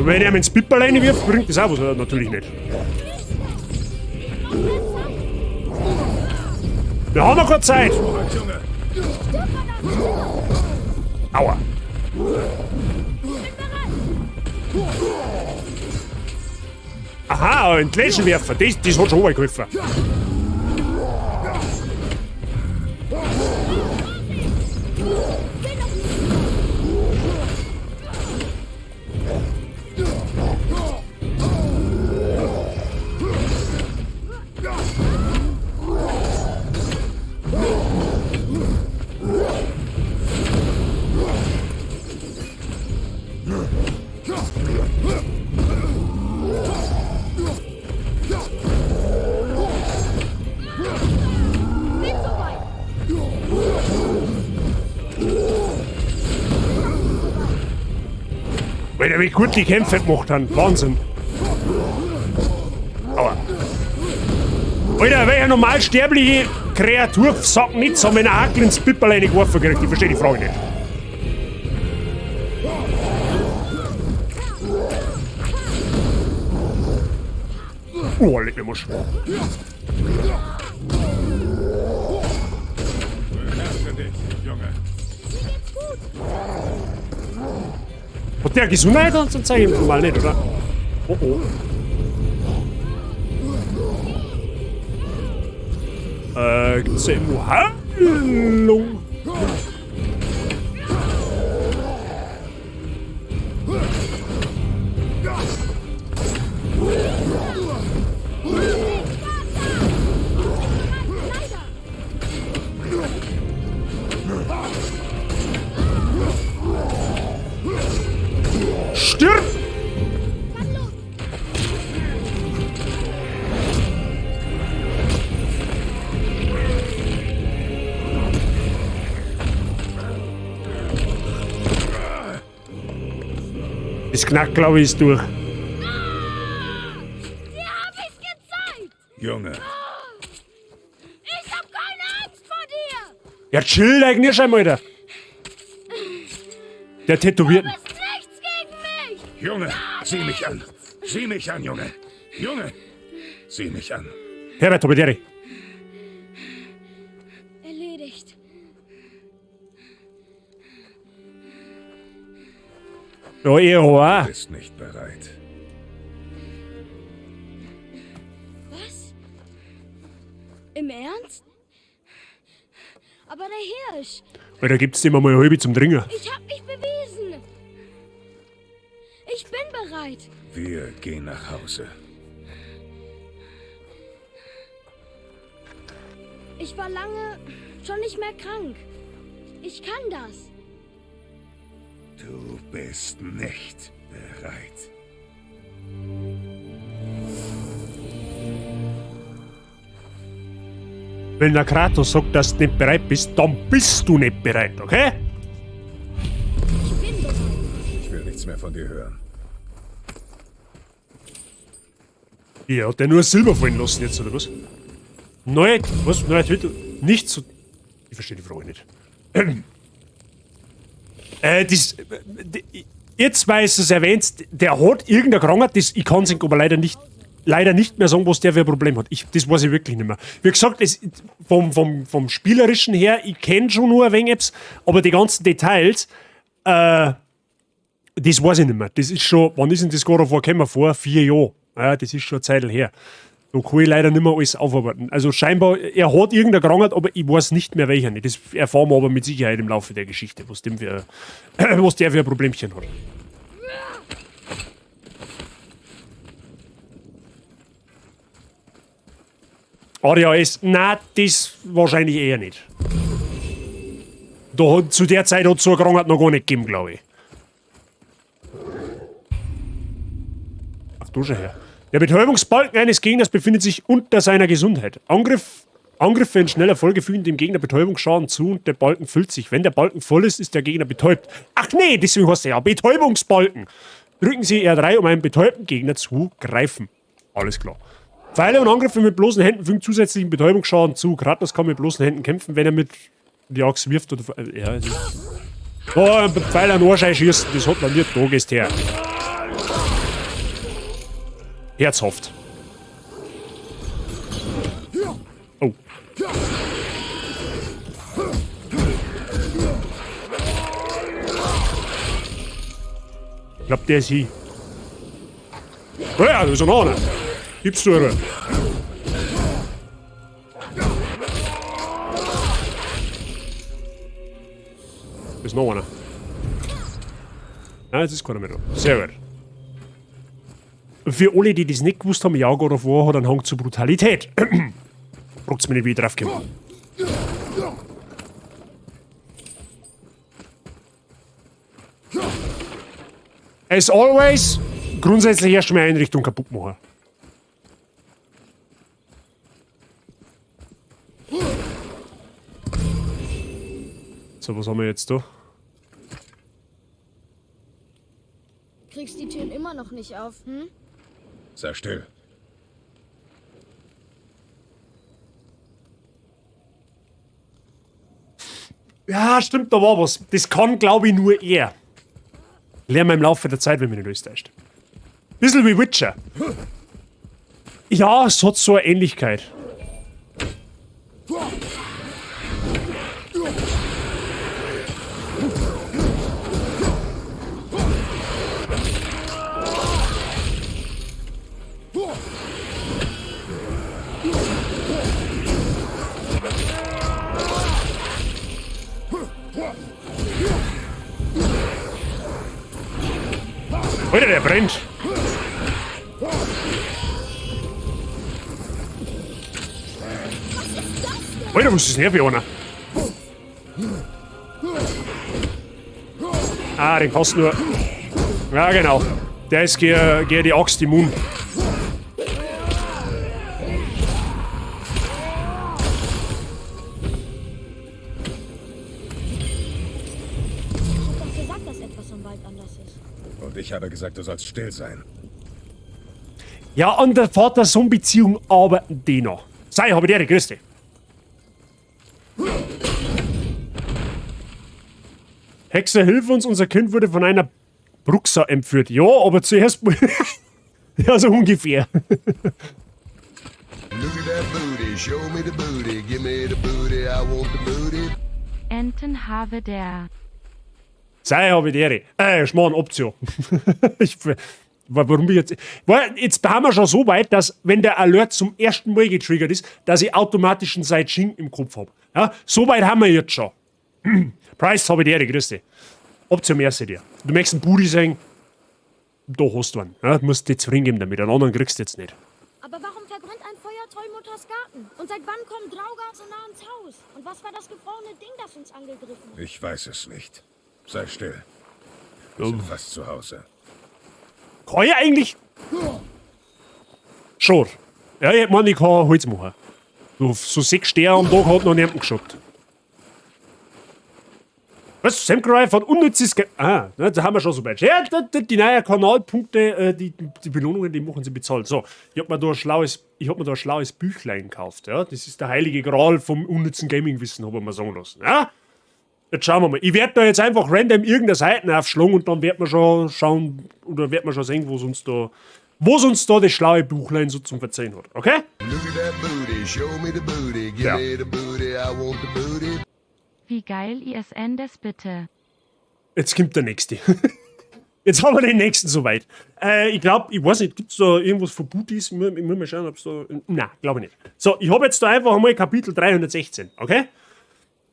Wenn er mir ins Pipperl reinwirft, bringt das auch was. Natürlich nicht. Wir haben noch keine Zeit. Aua. Aha, ein Gläschenwerfer. Das hat schon geholfen. Weil er wie gut die Kämpfe gemacht hat. Wahnsinn. Aua. Alter, welche normal sterbliche Kreatur sagt nichts, haben, wenn er Hakel ins Pipperl reingeworfen kriegt? Ich verstehe die Frage nicht. Oh, leg mir Musch. Hat der Gesundheit zum Zeichen? Mal nicht, oder? Oh oh. Gibt's da irgendwo Heilung? Stirb! Das Knack, glaube ich, ist durch. Dir hab ich's gezeigt! Junge, Ich hab keine Angst vor dir! Ja, chill eigentlich schon mal da. Der tätowiert. Du bist nichts gegen mich! Junge, sieh mich an. Sieh mich an, Junge. Junge, sieh mich an. Herbert, Tobederi. Erledigt. Ja, Du bist nicht bereit. Was? Im Ernst? Aber der Hirsch, Weil da gibt's immer mal halbe zum Trinken. ich hab mich bewiesen. Ich bin bereit. Wir gehen nach Hause. Ich war lange schon nicht mehr krank. Ich kann das. Du bist nicht bereit. Wenn der Kratos sagt, dass du nicht bereit bist, dann bist du nicht bereit, okay? Ich bin bereit. Ich will nichts mehr von dir hören. Ja, hat der nur Silber fallen lassen jetzt, oder was? Nein, was? Nein, nicht so. Ich verstehe die Frage nicht. Jetzt, weil es erwähnt, der hat irgendeine Krankheit, ich kann es aber leider nicht mehr sagen, was der für ein Problem hat. Das weiß ich wirklich nicht mehr. Wie gesagt, vom Spielerischen her, ich kenne schon nur ein wenig Apps, aber die ganzen Details, das weiß ich nicht mehr. Das ist schon, wann ist denn das God of War gekommen? Vor 4 Jahren. Ja, das ist schon eine Zeit her. Da kann ich leider nicht mehr alles aufarbeiten. Also scheinbar, er hat irgendeine Krankheit, aber ich weiß nicht mehr welcher. Das erfahren wir aber mit Sicherheit im Laufe der Geschichte, was der für ein Problemchen hat. ADHS, nein, das wahrscheinlich eher nicht. Zu der Zeit hat es so eine Krankheit noch gar nicht gegeben, glaube ich. Ach du schon her. Der Betäubungsbalken eines Gegners befindet sich unter seiner Gesundheit. Angriffe in schneller Folge fügen dem Gegner Betäubungsschaden zu und der Balken füllt sich. Wenn der Balken voll ist, ist der Gegner betäubt. Ach nee, deswegen heißt er ja Betäubungsbalken. Drücken Sie R3, um einen betäubten Gegner zu greifen. Alles klar. Pfeile und Angriffe mit bloßen Händen fügen zusätzlichen Betäubungsschaden zu. Kratos kann mit bloßen Händen kämpfen, wenn er mit die Axt wirft oder... Ja, ein Pfeil an Ohrschein schießen, das hat man nicht. Da gehst her. Herzhaft. Oh. Ich glaub, der ist hier. Oh ja, da ist noch einer. Gibst du eine? Da ist noch einer. Nein, jetzt ist keiner mehr da. Sehr gut. Für alle, die das nicht gewusst haben, ja, God of War hat einen Hang zur Brutalität. Fragt's mich nicht, wie ich drauf komme. As always, grundsätzlich erst mal Einrichtung kaputt machen. So, was haben wir jetzt da? Kriegst die Türen immer noch nicht auf, hm? Sei still. Ja, stimmt, da war was. Das kann, glaube ich, nur er. Lernen wir im Laufe der Zeit, wenn mich nicht alles täuscht. Bisschen wie Witcher. Ja, es hat so eine Ähnlichkeit. Alter, der brennt. Alter, was ist denn her für einer? Ah, den kannst du nur... Ja, genau. Der ist gegen die Axt immun. Ich hab doch gesagt, dass etwas im Wald anders ist. Und ich habe gesagt, du sollst still sein. Ja, an der Vater-Sohn-Beziehung arbeiten die noch. Sei, habe ich dir, grüß dich. Hexe, hilf uns, unser Kind wurde von einer Bruxa entführt. Ja, aber zuerst mal... ja, so ungefähr. Look at that booty, show me the booty, give me the booty, I want the booty. Enten habe der. Sei, habe ich dir. Schmarrn, Option. Warum ich jetzt... Jetzt haben wir schon so weit, dass, wenn der Alert zum ersten Mal getriggert ist, dass ich automatisch einen Side-Ching im Kopf habe. Ja, so weit haben wir jetzt schon. Price, habe ich dir, grüß dich. Option merci dir. Du möchtest einen Booty sagen, da hast du einen. Ja, du musst jetzt hingeben damit, einen anderen kriegst du jetzt nicht. Aber warum verbrennt ein Feuer Trollmutters Garten? Und seit wann kommen Draugar so nah ans Haus? Und was war das gefrorene Ding, das uns angegriffen hat? Ich weiß es nicht. Sei still. Wir sind fast zu Hause. Kann ich eigentlich... Schon. Ja, ich meine, ich kann Holz machen. So 6 Sterne am Tag hat noch niemand geschaut. Was? Samcry von unnützes Geld. Ah, ne, da haben wir schon so weit. Ja, die neuen Kanalpunkte, die Belohnungen, die machen sie bezahlt. So, ich hab mir da ein schlaues Büchlein gekauft. Ja? Das ist der heilige Gral vom unnützen Gaming-Wissen, habe ich mir sagen lassen. Ja? Jetzt schauen wir mal. Ich werde da jetzt einfach random irgendeine Seiten aufschlagen und dann wird man schon schauen, oder wird man schon sehen, wo uns da das schlaue Buchlein so zum Verzeihen hat. Okay? Look at that booty, show me the booty, give Ja. me the booty, I want the booty. Wie geil ISN das bitte. Jetzt kommt der nächste. Jetzt haben wir den nächsten soweit. Ich glaube, ich weiß nicht, gibt es da irgendwas von Booties? Ich muss mal schauen, ob es da. Nein, glaube ich nicht. So, ich habe jetzt da einfach einmal Kapitel 316, okay?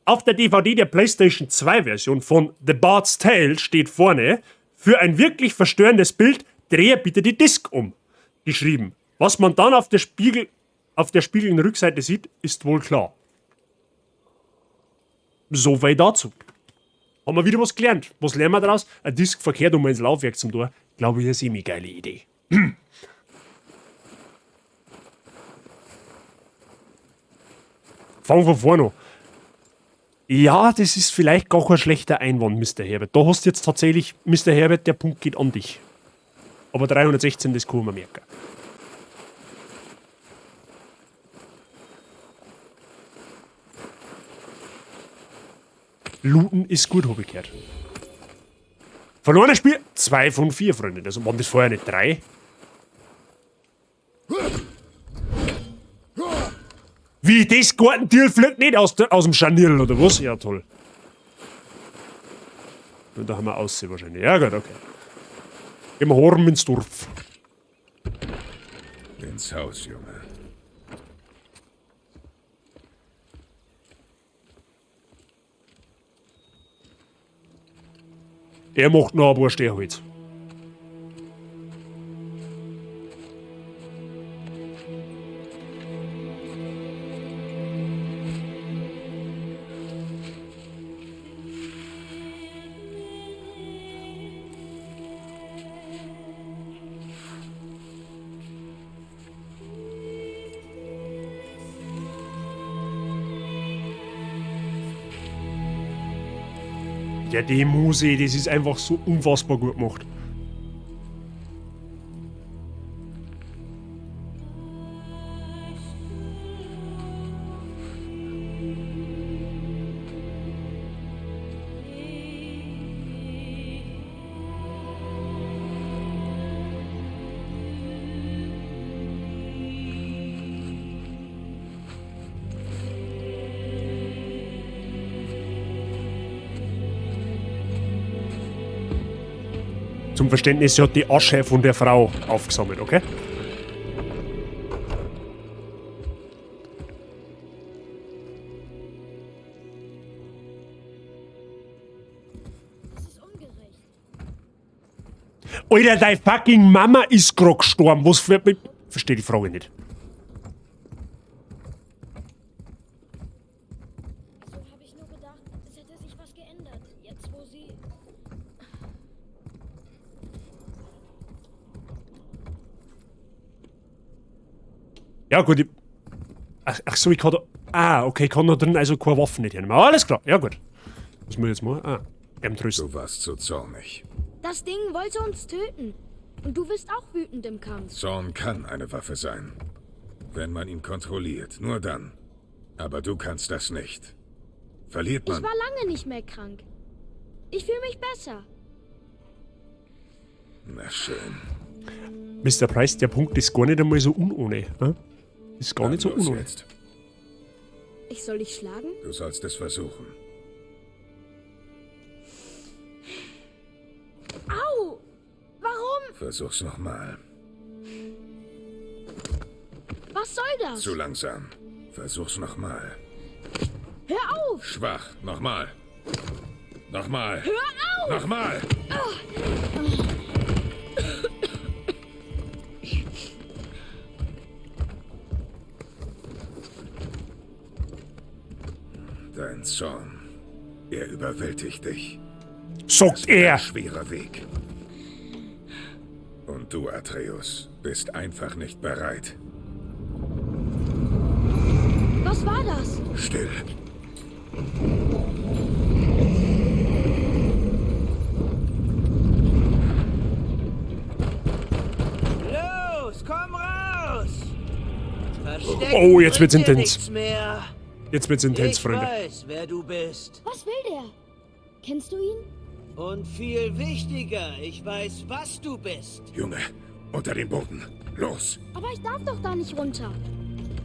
Auf der DVD der PlayStation 2 Version von The Bard's Tale steht vorne: Für ein wirklich verstörendes Bild drehe bitte die Disc um. Geschrieben. Was man dann auf der spiegelnden Rückseite sieht, ist wohl klar. So weit dazu. Haben wir wieder was gelernt. Was lernen wir daraus? Ein Disc verkehrt ins Laufwerk zum Tor. Glaube ich, eine semi-geile Idee. Fangen wir vorne an. Ja, das ist vielleicht gar kein schlechter Einwand, Mr. Herbert. Da hast du jetzt tatsächlich, Mr. Herbert, der Punkt geht an dich. Aber 316, das kann man merken. Looten ist gut, habe ich gehört. Verlorenes Spiel? 2 von 4, Freunde. Also waren das vorher nicht 3? Wie, das Gartentier fliegt nicht aus dem Scharnierl, oder was? Ja, toll. Und da haben wir Aussehen wahrscheinlich. Ja, gut, okay. Gehen wir Horn ins Dorf. Ins Haus, Junge. Er macht noch ein paar Stehholz. Ja, die Musik, das ist einfach so unfassbar gut gemacht. Zum Verständnis, sie hat die Asche von der Frau aufgesammelt, okay? Das ist ungerecht. Alter, deine fucking Mama ist gerade gestorben. Was für... Verstehe die Frage nicht. So habe ich nur gedacht, es hätte sich was geändert. Jetzt, wo sie... Ja, gut, ach so, ich kann da... Ah, okay, ich kann da drin also keine Waffen nicht hernehmen. Alles klar, ja gut. Was muss ich jetzt machen? Ah, trösten. Du warst zu zornig. Das Ding wollte uns töten. Und du bist auch wütend im Kampf. Zorn kann eine Waffe sein. Wenn man ihn kontrolliert, nur dann. Aber du kannst das nicht. Verliert Ich man... war lange nicht mehr krank. Ich fühle mich besser. Na schön. Mr. Price, der Punkt ist gar nicht einmal so unohne. Ist gar nicht so Dann los unohne. jetzt. Ich soll dich schlagen? Du sollst es versuchen. Au! Warum? Versuch's nochmal. Was soll das? Zu langsam. Versuch's nochmal. Hör auf! Schwach. Nochmal. Nochmal. Hör auf! Nochmal. Dein Zorn. Er überwältigt dich. Sagt er. Ein schwerer Weg. Und du, Atreus, bist einfach nicht bereit. Was war das? Still. Los, komm raus! Verstecken Oh, jetzt wird's bringt dir intens. nichts mehr. Jetzt wird's intens, Ich Freunde. weiß, wer du bist. Was will der? Kennst du ihn? Und viel wichtiger, ich weiß, was du bist. Junge, unter den Boden. Los. Aber ich darf doch da nicht runter.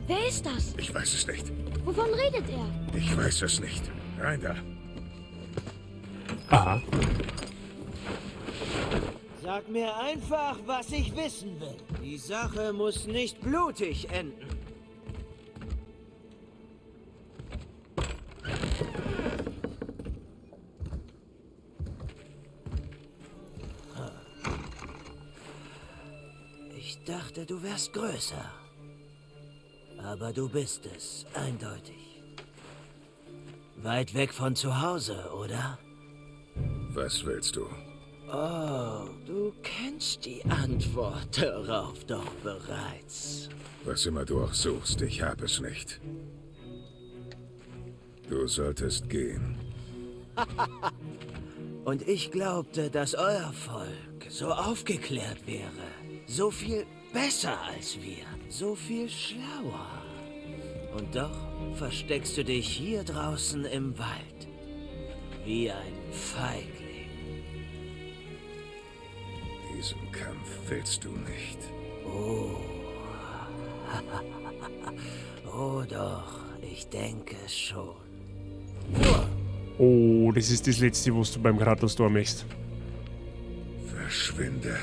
Wer ist das? Ich weiß es nicht. Wovon redet er? Ich weiß es nicht. Rein da. Aha. Sag mir einfach, was ich wissen will. Die Sache muss nicht blutig enden. Ich dachte, du wärst größer. Aber du bist es, eindeutig. Weit weg von zu Hause, oder? Was willst du? Oh, du kennst die Antwort darauf doch bereits. Was immer du auch suchst, ich habe es nicht. Du solltest gehen. Und ich glaubte, dass euer Volk so aufgeklärt wäre. So viel besser als wir. So viel schlauer. Und doch versteckst du dich hier draußen im Wald. Wie ein Feigling. Diesen Kampf willst du nicht. Oh. Oh doch, ich denke schon. Oh, das ist das Letzte, was du beim Kratos da machst. Verschwinde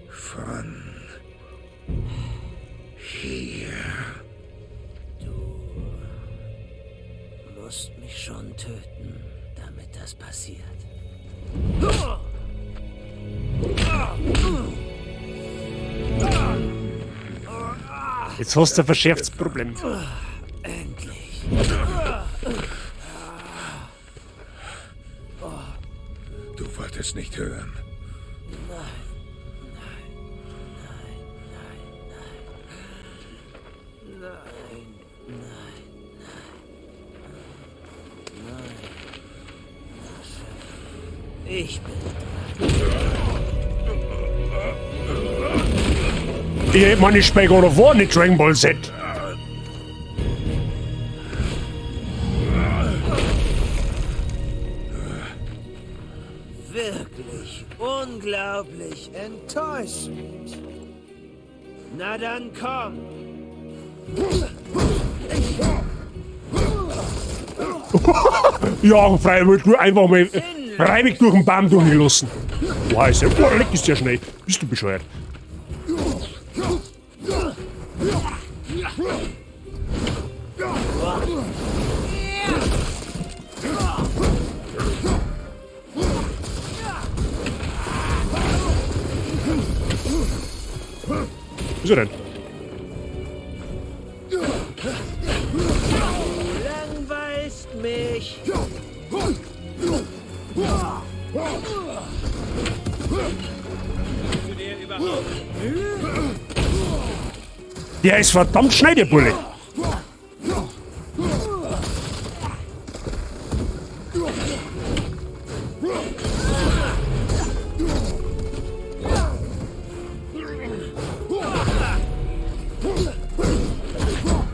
von hier. Du musst mich schon töten, damit das passiert. Jetzt hast du ein verschärftes Problem. Endlich. Du wolltest nicht hören. Ich bin Ich meine, ich spiele God of War, nicht Dragon Ball Z. wirklich unglaublich enttäuschend. Na dann komm. Ja, freiwillig nur einfach mal reibig durch den Baum durchgelassen. Boah, ist ja, boah, leck ist ja schnell. Bist du bescheuert? Wo ist er denn? Langweilst mich. Der ist verdammt schnell, der Bulle.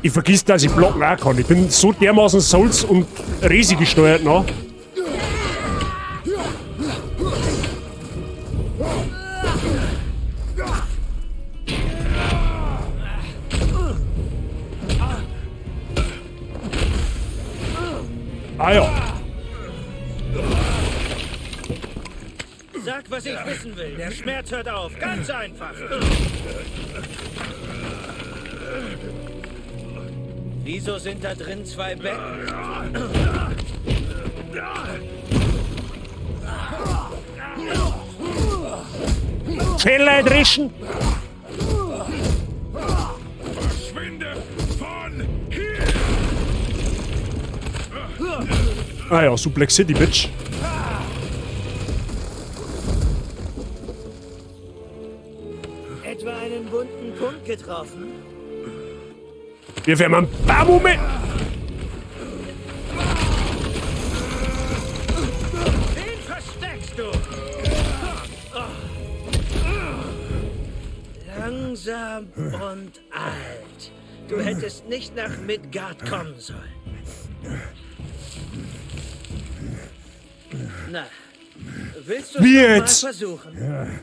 Ich vergiss, dass ich blocken auch kann. Ich bin so dermaßen Souls und Resi gesteuert noch. Ah ja. Sag, was ich wissen will. Der Schmerz hört auf. Ganz einfach. Wieso sind da drin 2 Becken? Schädel dreschen. Verschwinde von hier! Ah ja, Suplex City, Bitch. Etwa einen wunden Punkt getroffen? Wir werden ein paar Moment. Wen versteckst du? Langsam und alt. Du hättest nicht nach Midgard kommen sollen. Na, willst du es Wie noch mal jetzt? versuchen?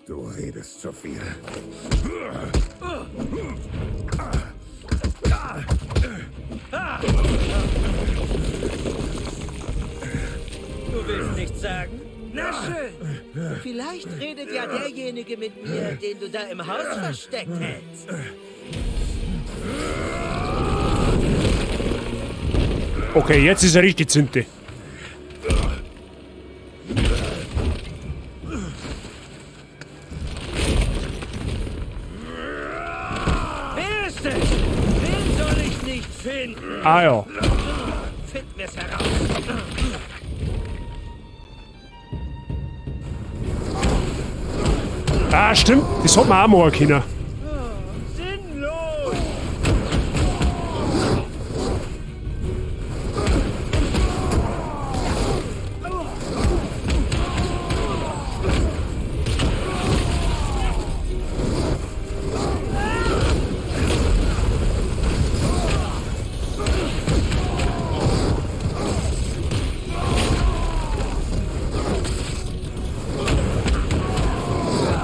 Du redest zu viel. Du willst nichts sagen? Na schön. Vielleicht redet ja derjenige mit mir, den du da im Haus versteckt hältst. Okay, jetzt ist er richtig Zinte. Wer ist es? Wen soll ich nicht finden? Ah ja. Finden wir es heraus. Ah, stimmt. Das hat man auch mal können. Sinnlos.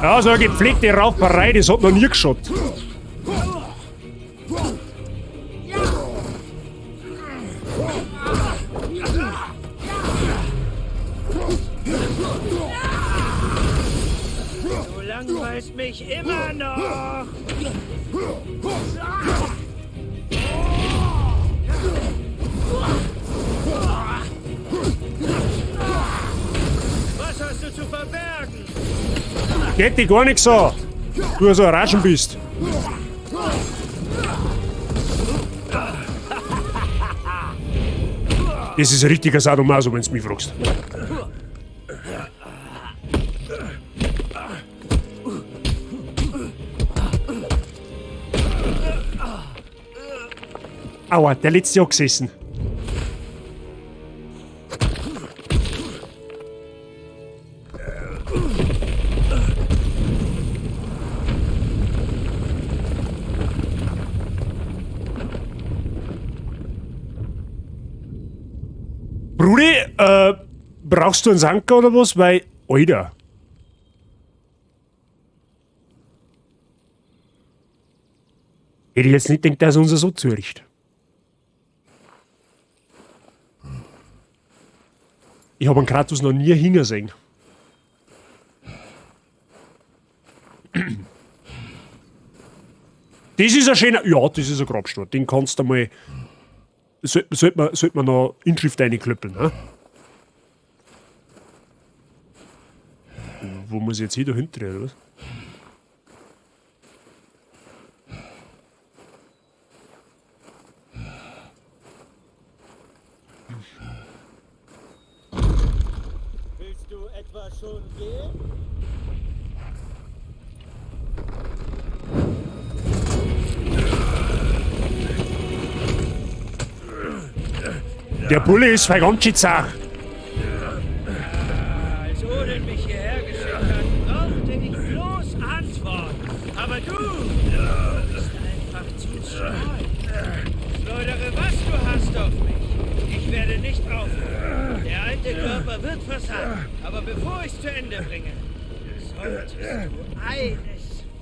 Ja, so eine gepflegte Rauferei, das hat noch nie geschaut. Du langweilst mich immer noch. Was hast du zu verbergen? Geht dir gar nichts an. Du so ein Raschen bist. Das ist ein richtiger Sadomaso, wenn du mich fragst. Aua, der letzte Jahr gesessen. Brudi, brauchst du einen Sanker oder was? Weil, Alter. Hätte ich jetzt nicht gedacht, dass er uns so zuricht. Ich habe einen Kratos noch nie hingehen sehen. Das ist ein schöner. Ja, das ist ein Grabstein. Den kannst du mal. Sollte man noch Inschrift reinklöppeln, ne? Wo muss ich jetzt hier dahinter, oder was? Willst du etwa schon gehen? Der Bulle ist verdammt zart. Als Odin mich hierher geschickt hat, brauchte ich bloß antworten. Aber du bist einfach zu schlau. Schleudere, was du hast auf mich. Ich werde nicht aufhören. Der alte Körper wird versagen. Aber bevor ich es zu Ende bringe, solltest du eines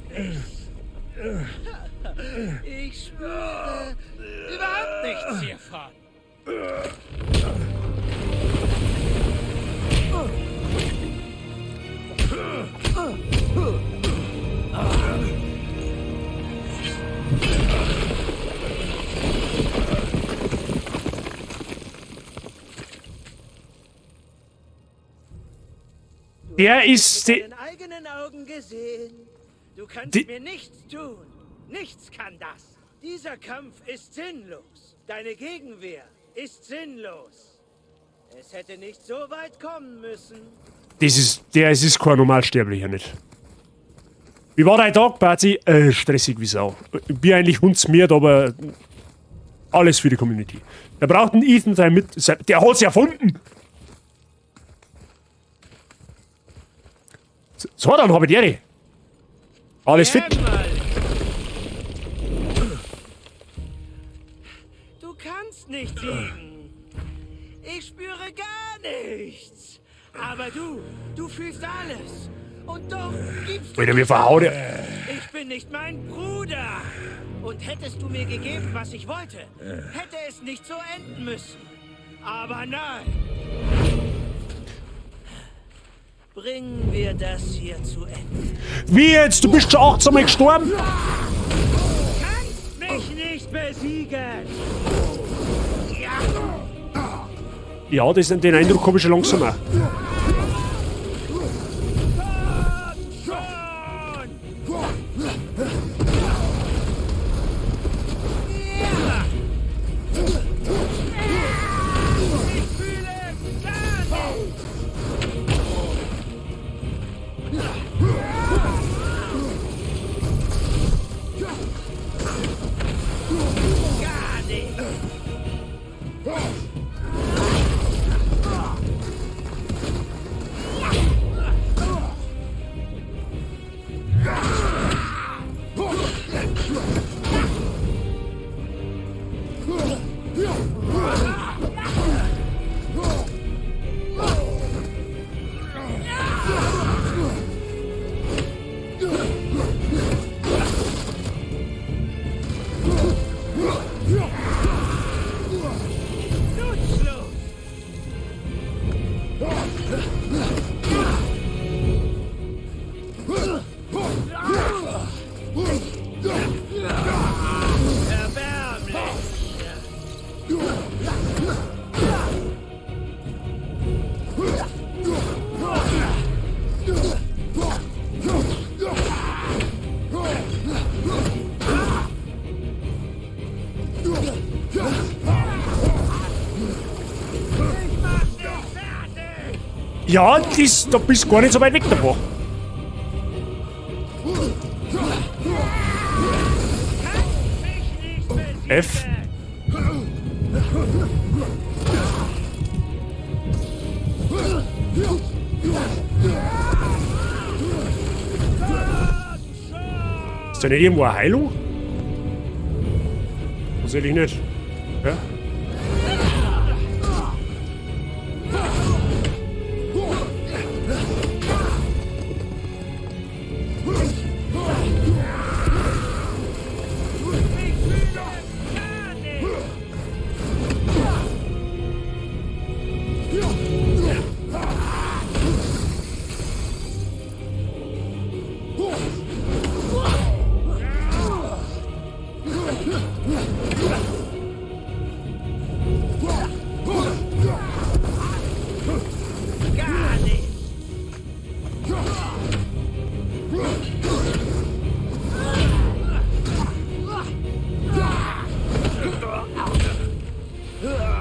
wissen. Ich spüre überhaupt nichts hiervon. Der ist... Mit deinen eigenen Augen gesehen. Du kannst mir nichts tun. Nichts kann das. Dieser Kampf ist sinnlos. Deine Gegenwehr ist sinnlos. Es hätte nicht so weit kommen müssen. Der ist kein Normalsterblicher nicht. Wie war dein Tag, Bazi? Stressig wie Sau. Ich bin eigentlich hundsmiert, aber alles für die Community. Der braucht einen Ethan sein mit. Der hat's erfunden! So, dann habe ich die. Alles fit. Du kannst nicht siegen. Ich spüre gar nichts. Aber du fühlst alles. Und doch gibst du... Alter, wir verhauen. Ich bin nicht mein Bruder. Und hättest du mir gegeben, was ich wollte, hätte es nicht so enden müssen. Aber nein. Bringen wir das hier zu Ende. Wie jetzt? Du bist schon 18 Mal gestorben? Du kannst mich nicht besiegen. Ja, den Eindruck habe ich schon langsam auch. Ja, da bist du gar nicht so weit weg davon. F. Ist da nicht irgendwo eine Heilung? Tatsächlich nicht. Ja?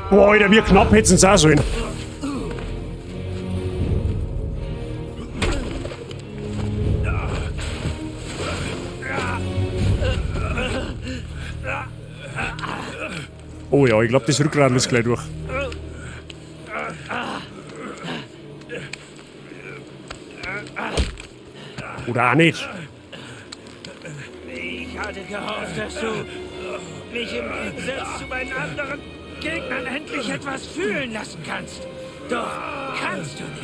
Boah, Alter, wie knapp hätten sie auch sollen. Oh ja, ich glaube, das Rückgrat ist gleich durch. Oder auch nicht. Ich hatte gehofft, dass du mich im Gegensatz zu meinen anderen Gegnern endlich etwas fühlen lassen kannst. Doch kannst du nicht.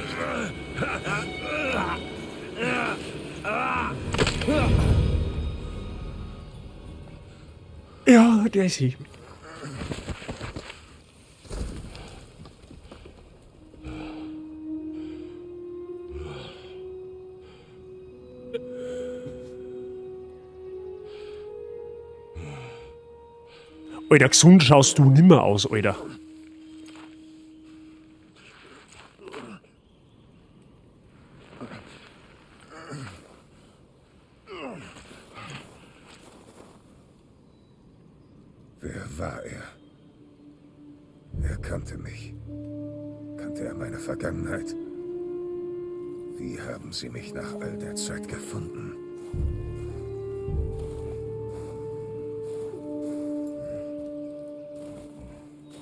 Ja, der ist hier. Alter, gesund schaust du nimmer aus, Alter. Wer war er? Er kannte mich. Kannte er meine Vergangenheit? Wie haben sie mich nach all der Zeit gefunden?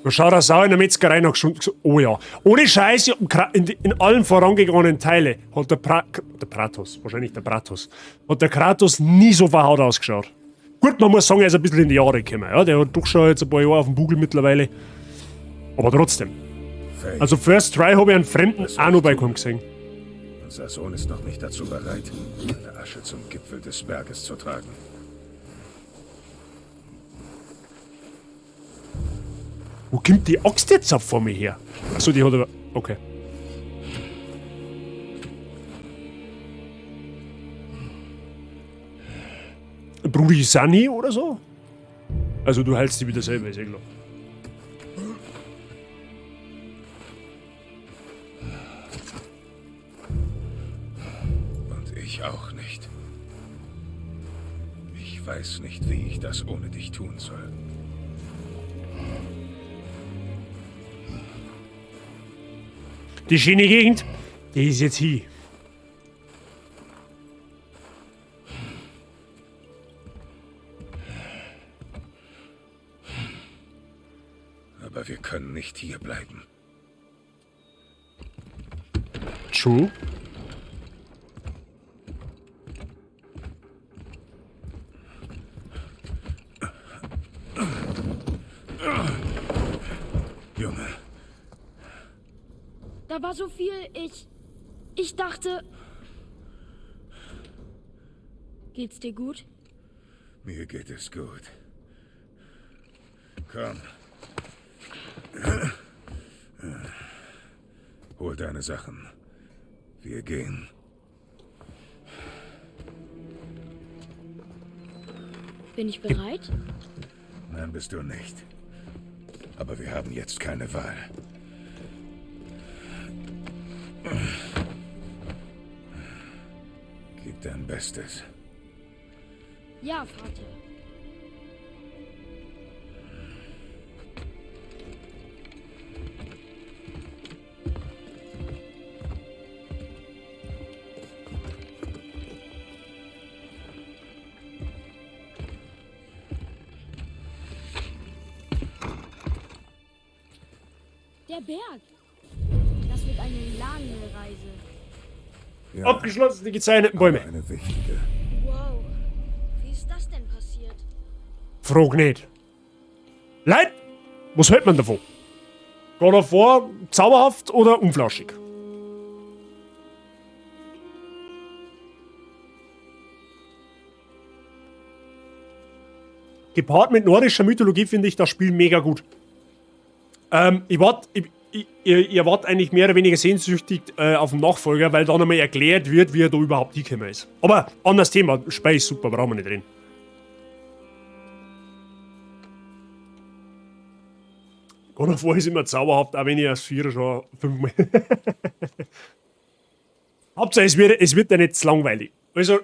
Da schaut das auch in der Metzgerei noch schon. Oh ja. Ohne Scheiß, in allen vorangegangenen Teilen hat der Kratos, wahrscheinlich der Kratos, hat der Kratos nie so verhaut ausgeschaut. Gut, man muss sagen, er ist ein bisschen in die Jahre gekommen. Ja? Der hat doch schon jetzt ein paar Jahre auf dem Bugel mittlerweile. Aber trotzdem. Faye, Also First Try habe ich einen Fremden auch noch bei gesehen. unser Sohn ist noch nicht dazu bereit, eine Asche zum Gipfel des Berges zu tragen. Wo kommt die Axt jetzt ab vor mir her? Achso, die hat aber... Okay. Brudi Sani oder so? Also du hältst die wieder selber, ist eh klar. Und ich auch nicht. Ich weiß nicht, wie ich das ohne dich tun soll. Die schöne Gegend, die ist jetzt hier. Aber wir können nicht hier bleiben. True. Junge, Da war so viel. Ich dachte. Geht's dir gut? mir geht es gut. Komm. Hol deine Sachen. Wir gehen. Bin ich bereit? Nein, bist du nicht. Aber wir haben jetzt keine Wahl. Gib dein Bestes. Ja, Vater. Der Berg. Das wird eine lange Reise. Ja, Abgeschlossen, die gezeichneten Bäume. eine wichtige. Wow. Wie ist das denn passiert? Frag nicht. Leid, was hält man davon? Geht er vor, zauberhaft oder unflauschig? Gepaart mit nordischer Mythologie finde ich das Spiel mega gut. Ihr wart eigentlich mehr oder weniger sehnsüchtig auf den Nachfolger, weil da nochmal erklärt wird, wie er da überhaupt hingekommen ist. Aber anderes Thema, Spiel ist super, brauchen wir nicht reden. God of War ist immer zauberhaft, auch wenn ich erst 4 schon 5 Mal. Hauptsache, es wird ja nicht zu langweilig. Also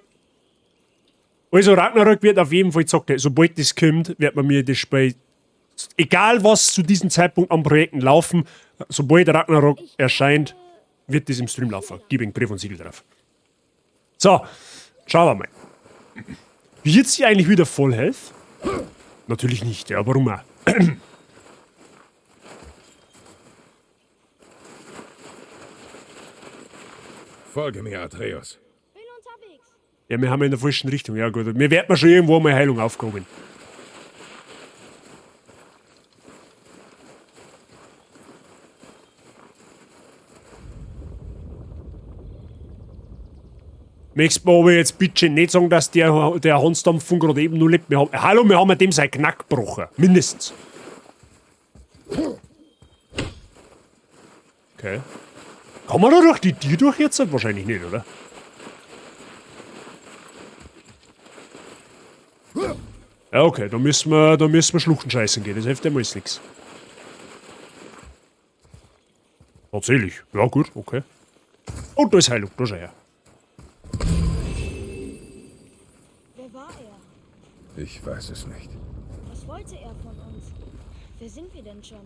Ragnarök wird auf jeden Fall gesagt, sobald das kommt, wird man mir das Spiel, egal was zu diesem Zeitpunkt an Projekten laufen, sobald Ragnarök erscheint, wird das im Stream laufen. Gib einen Brief und Siegel drauf. So, schauen wir mal. Wird sie eigentlich wieder Full Health? Natürlich nicht, ja, warum auch? Folge mir, Atreus. Bin unterwegs. Ja, wir haben in der falschen Richtung. Ja gut, wir werden schon irgendwo mal Heilung aufgehoben. Möchtest du mir aber jetzt bitte nicht sagen, dass der Hansdampf von gerade eben nur lebt? Hallo, wir haben dem sein Knack gebrochen. Mindestens. Okay. Kann man da durch die Tür durch jetzt? Wahrscheinlich nicht, oder? Ja, okay, da müssen wir Schluchten scheißen gehen. Das hilft ja mal nichts. Tatsächlich. Ja, gut, okay. Oh, da ist Heilung, da schau her. Wer war er? Ich weiß es nicht. Was wollte er von uns? Wer sind wir denn schon?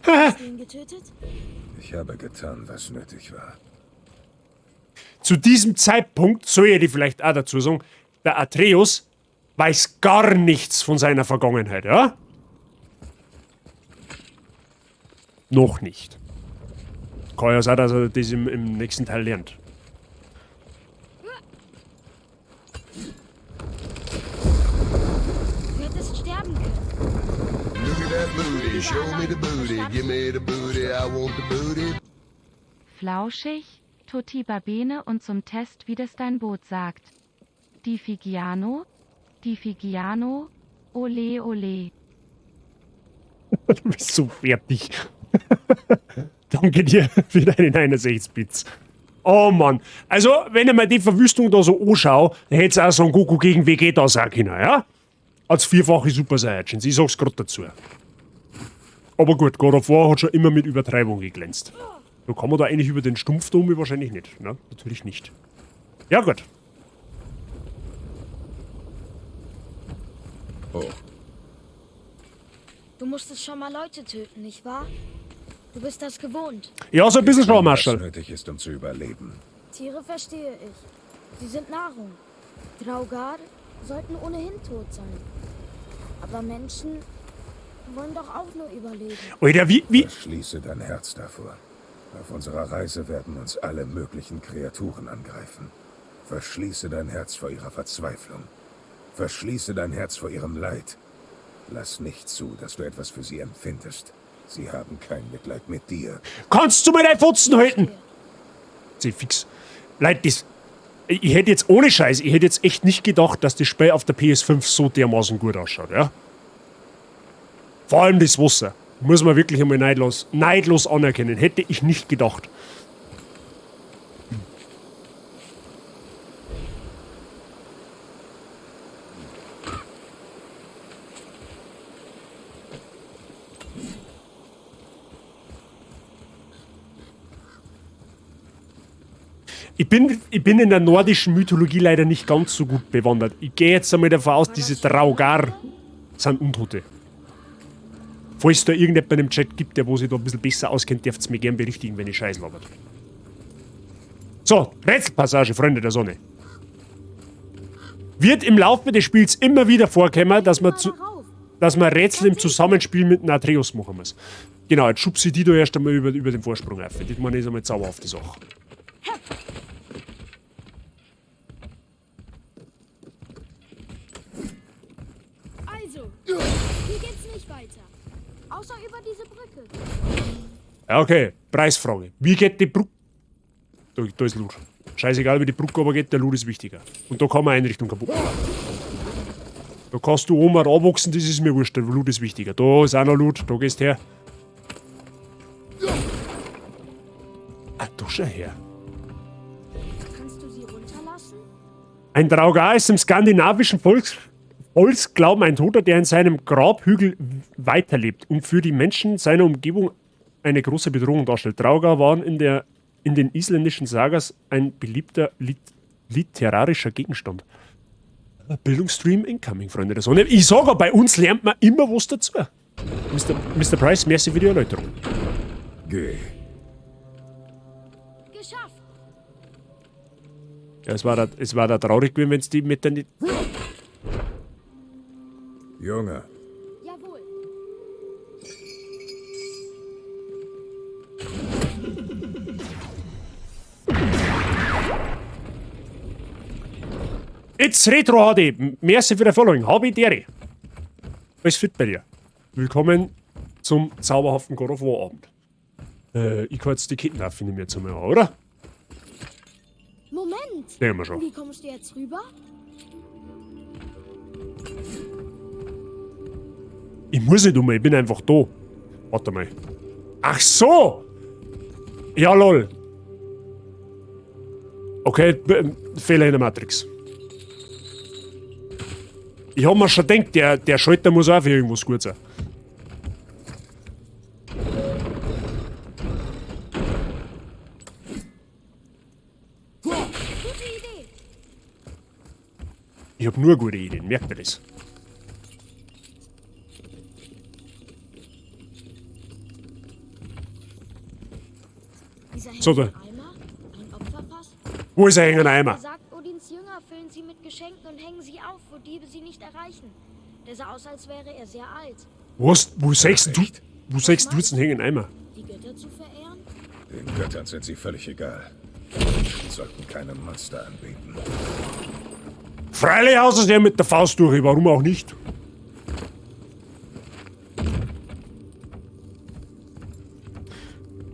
Hast du ihn getötet? Ich habe getan, was nötig war. Zu diesem Zeitpunkt, soll ich dir vielleicht auch dazu sagen, der Atreus weiß gar nichts von seiner Vergangenheit, ja? Noch nicht. Kann ja sein, dass er das im nächsten Teil lernt. Du hättest sterben können. Look at that booty, show me the booty, give me the booty, I want the booty. Flauschig, tutti babene und zum Test, wie das dein Boot sagt. Di Figiano, ole ole. Du bist so fertig. Danke dir für deinen 61 Bits. Oh Mann. Also, wenn ich mir die Verwüstung da so anschaue, dann hätte es auch Son Goku gegen Vegeta sein können, ja? Als vierfache Super Saiyajin. Ich sag's gerade dazu. Aber gut, God of War hat schon immer mit Übertreibung geglänzt. Da kann man da eigentlich über den Stumpf dumm wahrscheinlich nicht. Ne? Natürlich nicht. Ja, gut. Oh, Du musstest schon mal Leute töten, nicht wahr? Du bist das gewohnt. Ja, so ein bisschen schon, was Marshall. nötig ist, um zu überleben. Tiere verstehe ich. Sie sind Nahrung. Draugr sollten ohnehin tot sein. Aber Menschen wollen doch auch nur überleben. Alter, wie? Verschließe dein Herz davor. Auf unserer Reise werden uns alle möglichen Kreaturen angreifen. Verschließe dein Herz vor ihrer Verzweiflung. Verschließe dein Herz vor ihrem Leid. Lass nicht zu, dass du etwas für sie empfindest. Sie haben kein Mitleid mit dir. Kannst du mir dein Futzen halten? Sie fix. Leute, ich hätte jetzt ohne Scheiß, ich hätte jetzt echt nicht gedacht, dass das Spiel auf der PS5 so dermaßen gut ausschaut, ja? Vor allem das Wasser. Muss man wirklich einmal neidlos anerkennen. Hätte ich nicht gedacht. Ich bin in der nordischen Mythologie leider nicht ganz so gut bewandert. Ich gehe jetzt einmal davon aus, diese Draugr sind Untote. Falls es da irgendjemand im Chat gibt, der wo sich da ein bisschen besser auskennt, dürft ihr mir gerne berichtigen, wenn ich Scheiß labert. So, Rätselpassage, Freunde der Sonne. Wird im Laufe des Spiels immer wieder vorkommen, dass man Rätsel im Zusammenspiel mit einem Atreus machen muss. Genau, jetzt schubst sie die da erst einmal über den Vorsprung auf. Das meine ich einmal sauber auf die Sache. Also, hier geht's nicht weiter. Außer über diese Brücke. Ja, okay, Preisfrage. Wie geht die Brücke? Da ist Loot. Scheißegal, wie die Brücke aber geht, der Loot ist wichtiger. Und da kann man Einrichtung kaputt machen. Da kannst du oben anwachsen, das ist mir wurscht, der Loot ist wichtiger. Da ist auch noch Loot, da gehst her. Ah, da schau her. Kannst du sie runterlassen? Ein Draugr ist im skandinavischen Volksglauben ein Toter, der in seinem Grabhügel weiterlebt und für die Menschen seiner Umgebung eine große Bedrohung darstellt. Draugr waren in den isländischen Sagas ein beliebter literarischer Gegenstand. Bildungsstream incoming, Freunde der Sonne. Ich sage, bei uns lernt man immer was dazu. Mr. Price, merci für die Erläuterung. Geh. Geschafft! Ja, es war da traurig gewesen, wenn es die mit den... Junge, Jawohl. It's Retro HD. Merci für die Following. Habe Dere. Alles fit bei dir. Willkommen zum zauberhaften God of War Abend. Ich kann jetzt die Kettenwaffe nicht mehr zu mir, oder? Moment! Sehen wir schon. Wie kommst du jetzt rüber? Ich muss nicht ich bin einfach da. Warte mal. Ach so! Ja, lol. Okay, Fehler in der Matrix. Ich hab mir schon gedacht, der Schalter muss auch für irgendwas gut sein. Gute Idee! Ich hab nur gute Ideen, merkt ihr das? Dieser So, da. Eimer? Ein Opferfass? Wo ist er hängen, Eimer? Er sagt, Odins Jünger füllen sie mit Geschenken und hängen sie auf, wo Diebe sie nicht erreichen. Der sah aus, als wäre er sehr alt. Wo sagst du jetzt einen hängen Eimer? Die Götter zu verehren? Den Göttern sind sie völlig egal. Sie sollten keine Monster anbeten. Freilich aus ist er mit der Faust durch, warum auch nicht?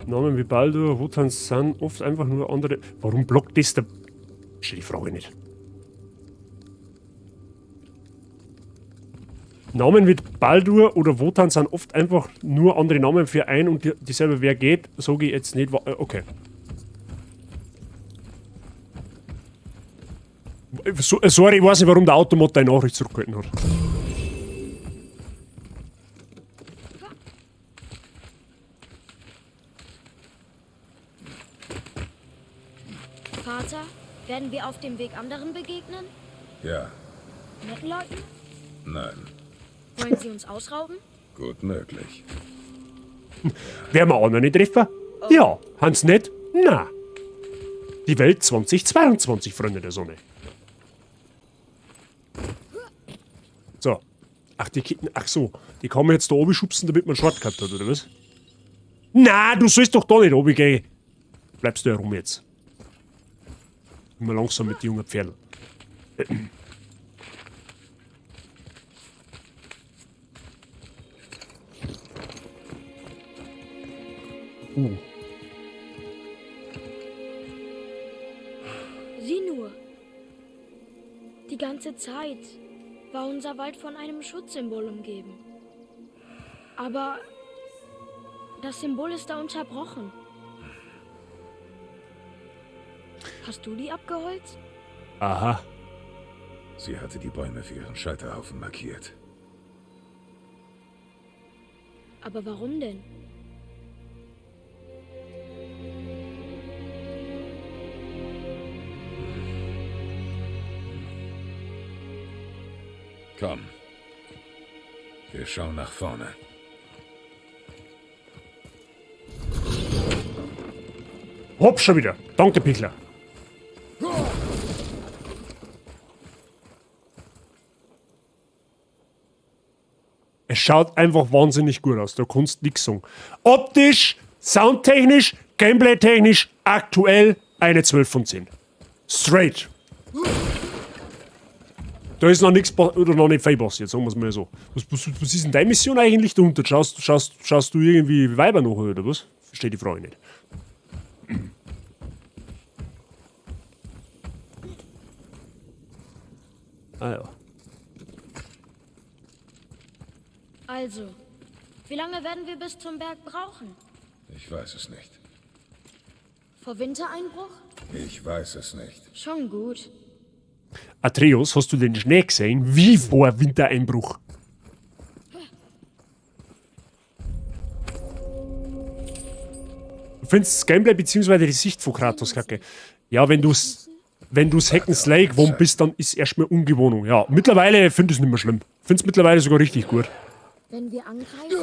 Namen wie Baldur, Wotan sind oft einfach nur andere. Warum blockt das der. Stell die Frage nicht. Namen wie Baldur oder Wotan sind oft einfach nur andere Namen für ein und dieselbe wer geht, sage ich jetzt nicht. Okay. Sorry, ich weiß nicht, warum der Automat deine Nachricht zurückgehalten hat. Vater, werden wir auf dem Weg anderen begegnen? Ja, Netten Leuten? nein, Wollen sie uns ausrauben? gut möglich. Werden wir auch noch nicht treffen? Ja. Hans nicht? Na. Die Welt 2022, Freunde der Sonne. So. Ach, die Kitten. Ach so. Die kann man jetzt da oben schubsen, damit man einen Shortcut hat, oder was? Na, du sollst doch da nicht oben gehen. Bleibst du herum jetzt. Immer langsam mit den jungen Pferden. Sieh nur. Die ganze Zeit war unser Wald von einem Schutzsymbol umgeben. Aber das Symbol ist da unterbrochen. Hast du die abgeholzt? Aha. Sie hatte die Bäume für ihren Scheiterhaufen markiert. Aber warum denn? Komm. Wir schauen nach vorne. Hopp, schon wieder. Danke, Pichler. Es schaut einfach wahnsinnig gut aus. Da kannst du nichts sagen. Optisch, soundtechnisch, gameplaytechnisch, aktuell eine 12 von 10. Straight. Da ist noch nichts oder noch nicht viel passiert, sagen wir es mal so. Was ist denn deine Mission eigentlich dahinter? Schaust du irgendwie Weiber noch oder was? Verstehe die Frage nicht. Ah ja. Also, wie lange werden wir bis zum Berg brauchen? Ich weiß es nicht. Vor Wintereinbruch? Ich weiß es nicht. Schon gut. Atreus, hast du den Schnee gesehen? Wie vor Wintereinbruch? Du findest das Gameplay bzw. die Sicht von Kratos kacke. Ja, wenn du's Hack'n'Slay Slay gewohnt bist, dann ist erstmal Ungewohnung. Ja, mittlerweile finde ich es nicht mehr schlimm. Finde es mittlerweile sogar richtig gut. Wenn wir angreifen?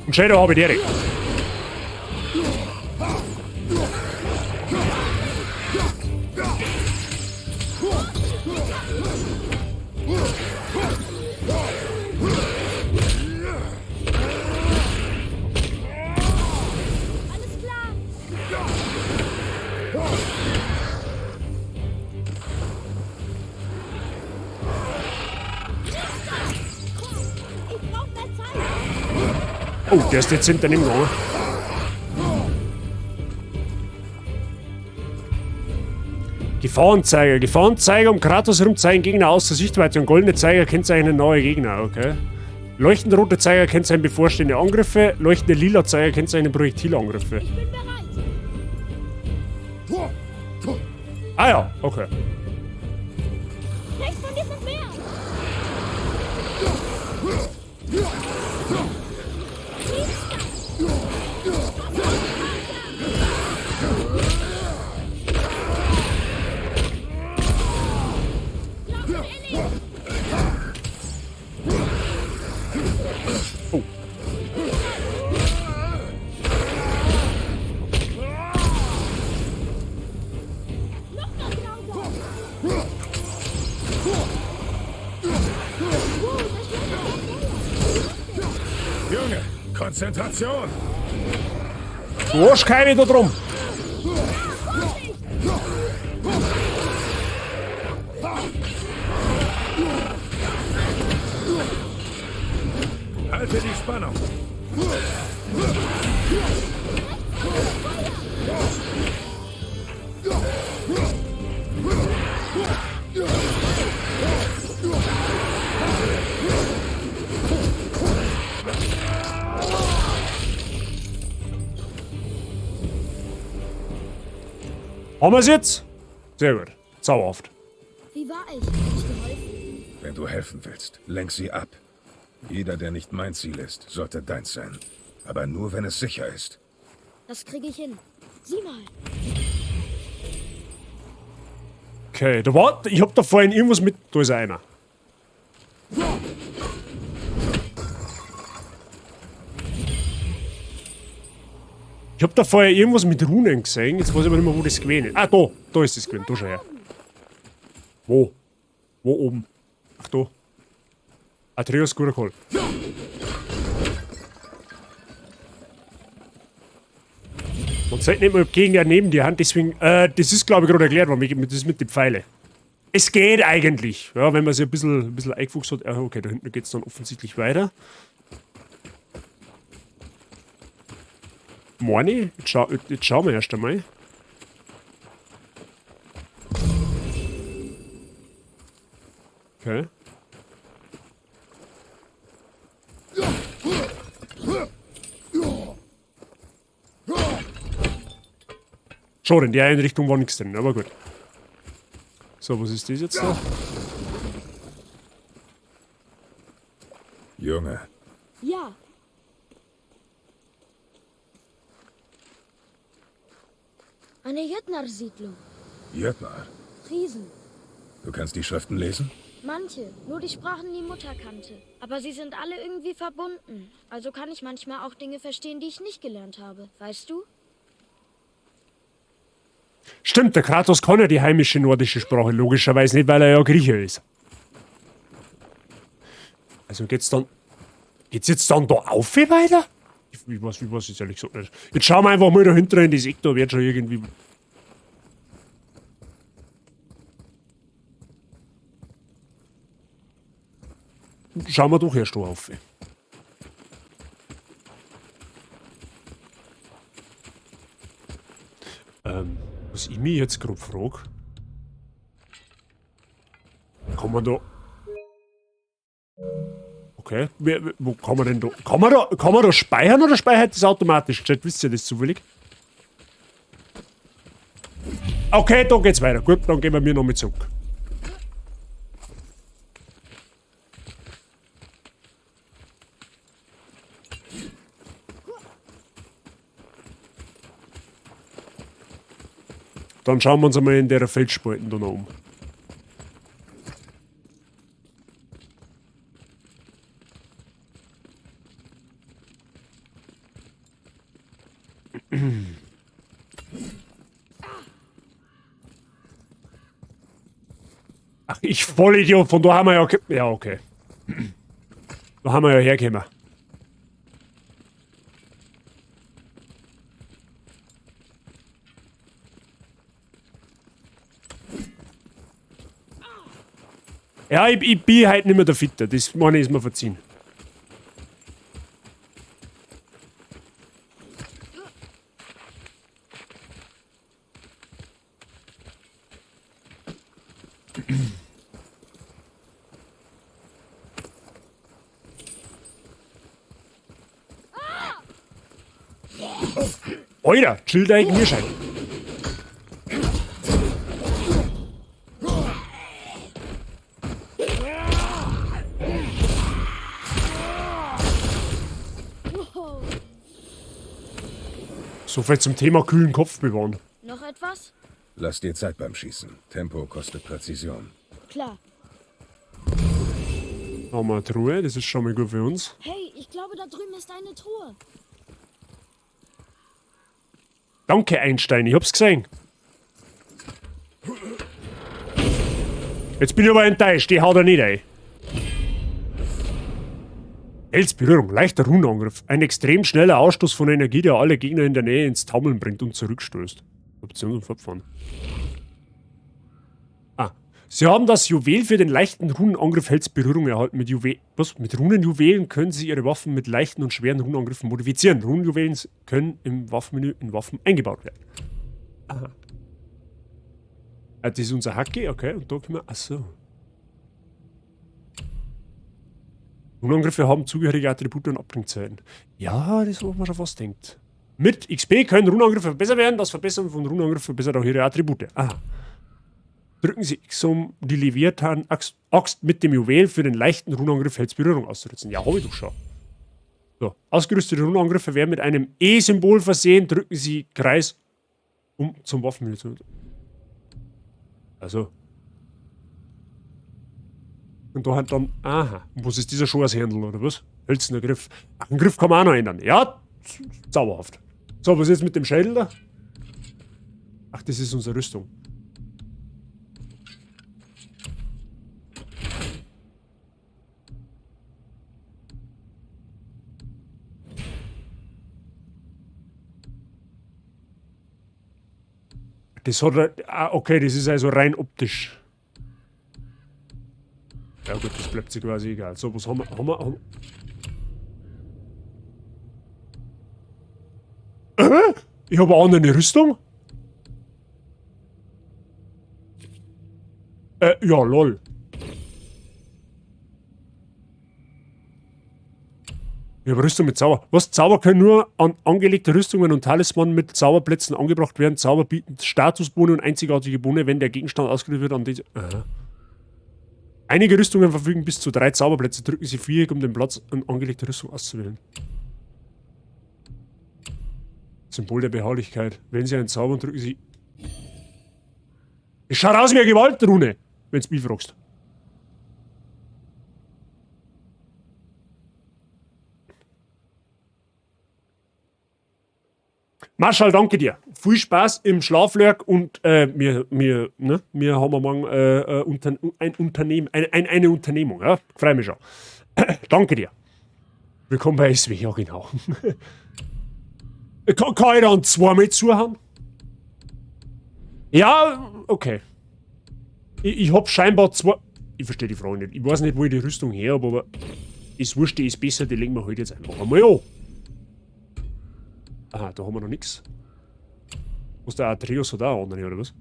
Und Shadow habe ich direkt. Oh, der ist jetzt hinter dem Gang. Gefahrenzeiger. Gefahrenzeiger um Kratos herum zeigen Gegner aus der Sichtweite und goldene Zeiger kennzeichnen neue Gegner, okay. Leuchtend rote Zeiger kennzeichnen bevorstehende Angriffe, leuchtende lila Zeiger kennzeichnen Projektilangriffe. Ich bin bereit. Ah ja, okay. Rechts von dir sind mehr. Oh. Junge, Konzentration! Du hast keine da drum. Halte die Spannung! Haben wir es jetzt? Sehr gut. Zauberhaft. Wie war ich? Hab ich geholfen? Wenn du helfen willst, lenk sie ab. Jeder, der nicht mein Ziel ist, sollte deins sein. Aber nur, wenn es sicher ist. Das kriege ich hin. Sieh mal. Okay, da war. Ich hab da vorhin irgendwas mit. Da ist einer. Ich hab da vorher irgendwas mit Runen gesehen. Jetzt weiß ich aber nicht mehr, wo das gewesen ist. Ah, da. Da ist das gewesen. Da schau her. Wo? Wo oben? Ach, da. Atreus Gurakol. Man sagt nicht mal Gegner neben die Hand, deswegen, das ist glaube ich gerade erklärt worden, das ist mit den Pfeile. Es geht eigentlich, ja, wenn man sich ein bisschen eingefuchst hat. Okay, da hinten geht es dann offensichtlich weiter. Morni, jetzt schauen wir erst einmal. Okay. Schon, in der Einrichtung war nichts drin, aber gut. So, was ist das jetzt da? Junge, Ja. Eine Jötnar-Siedlung. Jötnar, Riesen. du kannst die Schriften lesen? Manche, nur die Sprachen, die Mutter kannte. Aber sie sind alle irgendwie verbunden. Also kann ich manchmal auch Dinge verstehen, die ich nicht gelernt habe. Weißt du? Stimmt, der Kratos kann ja die heimische nordische Sprache, logischerweise nicht, weil er ja Grieche ist. Also geht's jetzt dann da auf weiter? Ich weiß jetzt ehrlich gesagt nicht. Jetzt schauen wir einfach mal dahinter in die Sektor, wird schon irgendwie. Schauen wir doch erst da auf. Was ich mich jetzt grob frage. Kann man da. Okay, wo kann man denn da. Kann man da speichern oder speichert das automatisch? Chat, wisst ihr das zufällig? Okay, da geht's weiter. Gut, dann gehen wir noch mit zurück. Dann schauen wir uns einmal in der Feldsspalten da noch um. Ach, ich Vollidiot, von da haben wir ja... Ja, okay. Da haben wir ja hergekommen. Ja, ich bin halt nicht mehr der Fitte. Das meine ich, ist mir verziehen. Alter, chill da mir scheint. So viel zum Thema kühlen Kopf bewahren. Noch etwas? Lass dir Zeit beim Schießen. Tempo kostet Präzision. Klar. Haben wir eine Truhe, das ist schon mal gut für uns. Hey, ich glaube, da drüben ist eine Truhe. Danke, Einstein, ich hab's gesehen. Jetzt bin ich aber enttäuscht, die haut er nicht ein. Elsberührung, leichter Runenangriff. Ein extrem schneller Ausstoß von Energie, der alle Gegner in der Nähe ins Taumeln bringt und zurückstößt. Option zum Fortfahren. Ah. Sie haben das Juwel für den leichten Runenangriff Helsberührung erhalten. Mit Runenjuwelen können Sie Ihre Waffen mit leichten und schweren Runenangriffen modifizieren. Runenjuwelen können im Waffenmenü in Waffen eingebaut werden. Aha. Ah, das ist unser Hacke, okay, und da können wir. Achso. Runenangriffe haben zugehörige Attribute und Abbringzeiten. Ja, das ist, was man schon fast denkt. Mit XP können Runenangriffe verbessert werden. Das Verbessern von Runenangriffen verbessert auch ihre Attribute. Aha. Drücken Sie X, um die Leviathan-Axt mit dem Juwel für den leichten Runenangriff Helsberührung auszusetzen. Ja, habe ich doch schon. So. Ausgerüstete Runenangriffe werden mit einem E-Symbol versehen. Drücken Sie Kreis, um zum Waffenmenü zu. Also. Und da hat dann, aha, und was ist dieser Schorshändel oder was? Hölzerner Griff. Ach, den Griff kann man auch noch ändern. Ja, zauberhaft. So, was ist jetzt mit dem Schädel da? Ach, das ist unsere Rüstung. Das hat, okay, das ist also rein optisch. Ja gut, das bleibt sich quasi egal. So, was haben wir? Ich habe auch noch eine Rüstung? Ja, lol. Ich habe Rüstung mit Zauber. Was? Zauber können nur an angelegte Rüstungen und Talisman mit Zauberplätzen angebracht werden. Zauber bieten Statusboni und einzigartige Boni, wenn der Gegenstand ausgerüstet wird an diese. Aha. Einige Rüstungen verfügen bis zu 3 Zauberplätze. Drücken Sie Viereck, um den Platz an angelegte Rüstung auszuwählen. Symbol der Beharrlichkeit. Wählen Sie einen Zauber und drücken Sie. Es schaut aus wie eine Gewaltrune, wenn du mich fragst. Marschall, danke dir. Viel Spaß im Schlafwerk und wir haben morgen eine Unternehmung. Ja? Freue mich schon. Danke dir. Willkommen bei SW, ja genau. Kann ich dann zweimal zuhauen? Ja, okay. Ich hab scheinbar zwei. Ich verstehe die Frage nicht. Ich weiß nicht, wo ich die Rüstung her habe, aber ist wurscht, die ist besser, die legen wir heute jetzt einfach einmal an. Aha, da haben wir noch nichts. Was der Atreus hat auch andere, oder was?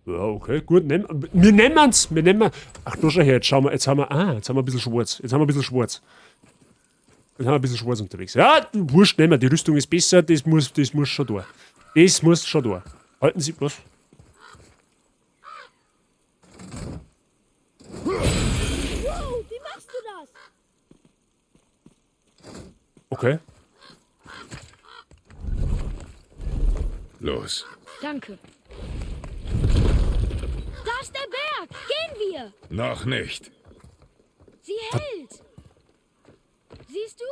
Ja, okay, gut. Wir nehmen es. Ach, du schau her, jetzt haben wir ein bisschen schwarz. Jetzt haben wir ein bisschen schwarz unterwegs. Ja, wurscht, nehmen wir. Die Rüstung ist besser, das muss schon da. Das muss schon da. Halten Sie, was? Wow, wie machst du das? Okay. Los. Danke. Da ist der Berg! Gehen wir! Noch nicht. Sie hält! Siehst du?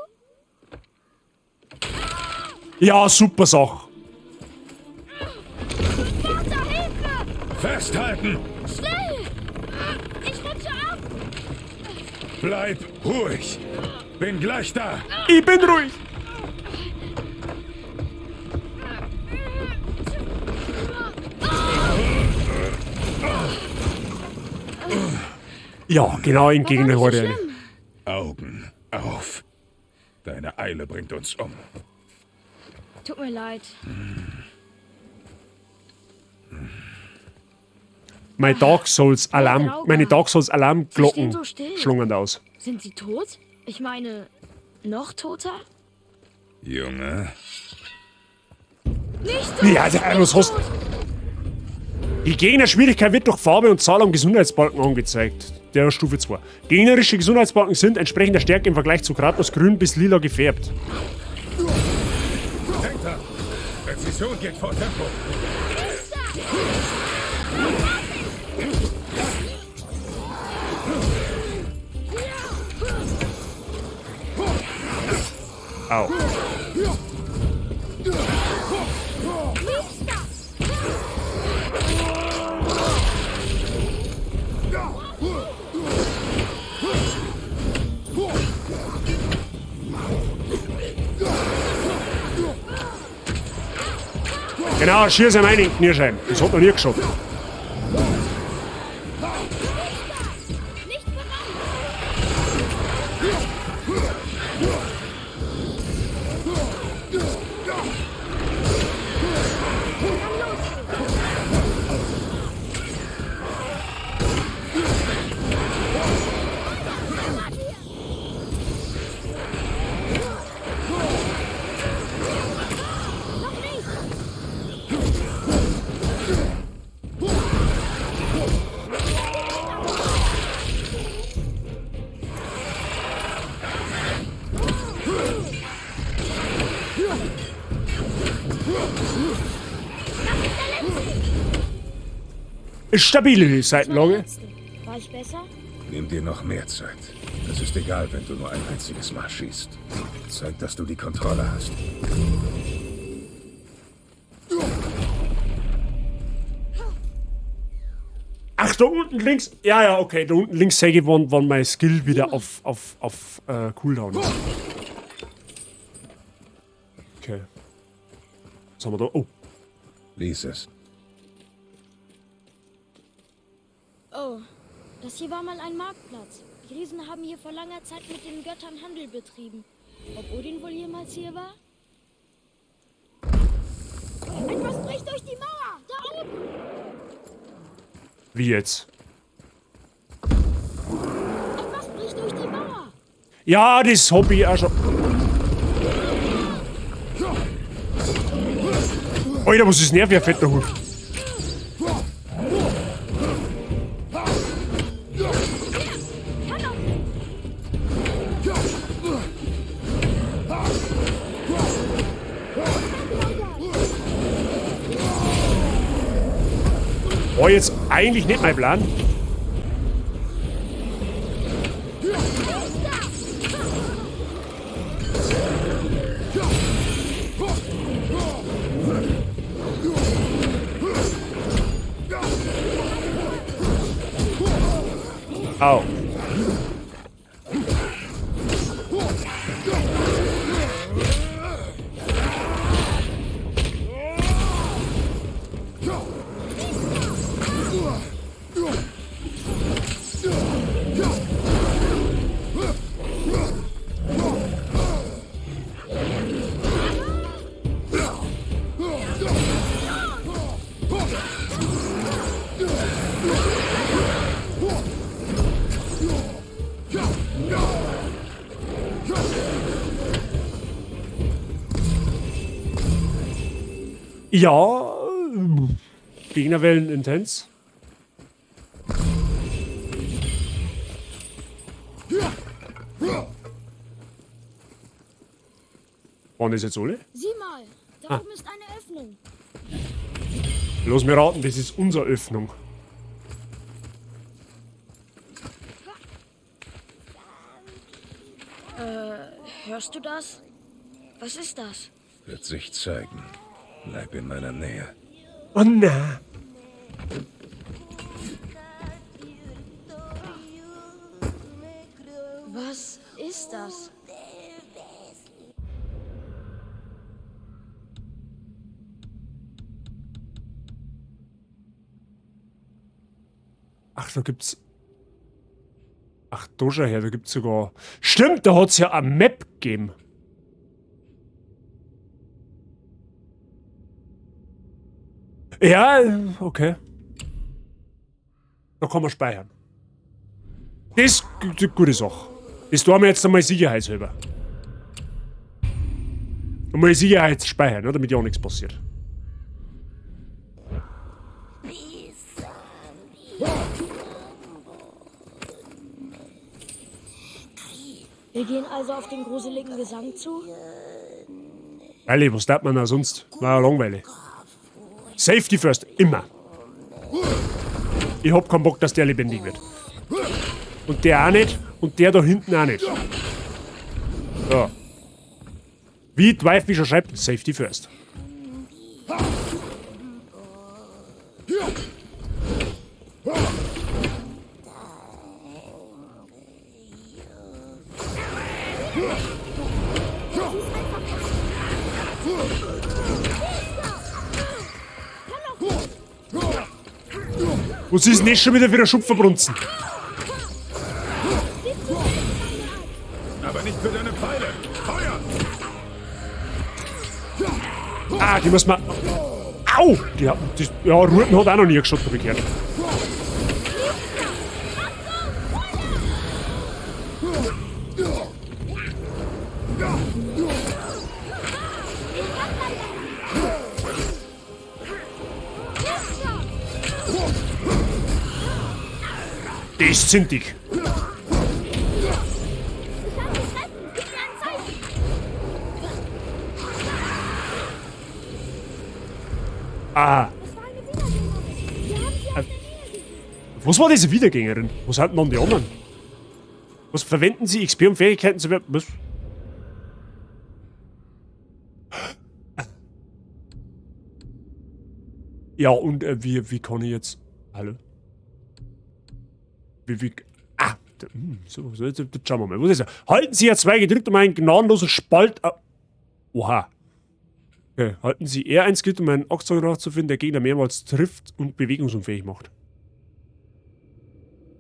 Ja, super Sache. Vater, Hilfe! Festhalten! Schnell! Ich rutsche ab! Bleib ruhig. Bin gleich da. Ich bin ruhig. Ja, genau entgegen der Horde. Augen auf. Deine Eile bringt uns um. Tut mir leid. Meine Dark Souls Alarm, Drauger. meine Dark Souls Sie Alarmglocken stehen so still. schlungern aus. Sind sie tot? Ich meine, noch toter? Junge, Nicht tot! Ja, also, was hast Die Gegnerschwierigkeit wird durch Farbe und Zahl am Gesundheitsbalken angezeigt. Der Stufe 2. Gegnerische Gesundheitsbalken sind entsprechend der Stärke im Vergleich zu Kratos grün bis lila gefärbt. denkt dran. Präzision geht vor Tempo. Au. Genau, schieß ihm einen in den Kniescheiben. Das hat noch nie geschaut. Ist stabile die Seitenlage. War ich besser? Nimm dir noch mehr Zeit. Es ist egal, wenn du nur ein einziges Mal schießt. Zeig, dass du die Kontrolle hast. Ach, da unten links. Ja, ja, okay. Da unten links sehe ich, wann mein Skill wieder auf Cooldown ist. Okay. Was haben wir da? Oh. Lies es. Oh, das hier war mal ein Marktplatz. Die Riesen haben hier vor langer Zeit mit den Göttern Handel betrieben. Ob Odin wohl jemals hier war? Etwas bricht durch die Mauer! Da oben! Wie jetzt? Etwas bricht durch die Mauer! Ja, das hab ich auch schon. Alter, was ist denn der für ein fetter Hund? War jetzt eigentlich nicht mein Plan. Au. Ja, Gegnerwellen intens. Waren das jetzt alle? Sieh mal, da oben ist eine Öffnung. Los mir raten, das ist unsere Öffnung. Hörst du das? Was ist das? Wird sich zeigen. Bleib in meiner Nähe. Oh nein. Was ist das? Ach, da gibt's. Ach, da schau her, da gibt's sogar. Stimmt, da hat's ja eine Map gegeben. Ja, okay. Da kann man speichern. Das ist eine gute Sache. Das tun wir jetzt einmal sicherheitshalber. Einmal Sicherheit speichern, ne, damit ja auch nichts passiert. Wir gehen also auf den gruseligen Gesang zu? Ehrlich, was tat man da sonst? War ja langweilig. Safety first, immer. Ich hab keinen Bock, dass der lebendig wird. Und der auch nicht. Und der da hinten auch nicht. So. Wie Dwight Fischer schreibt, Safety first. Was ist denn das schon wieder für ein Schupferbrunzen? Aber nicht für deine Pfeile. Feuer! Ah, die muss man... Au! Ja, Ruten hat auch noch nie geschossen, hab ich gehört. Die ist zintig. Ah. Was war diese Wiedergängerin? Was hatten dann die anderen? Was verwenden sie XP und Fähigkeiten zu werden? Was? Ja, und wie kann ich jetzt... Hallo? So, jetzt schauen wir mal. Was ist das? Halten Sie R2 gedrückt, um einen gnadenlosen Spalt... Oha. Okay. Halten Sie R1 gedrückt, um einen Axt herauszufinden, der Gegner mehrmals trifft und bewegungsunfähig macht.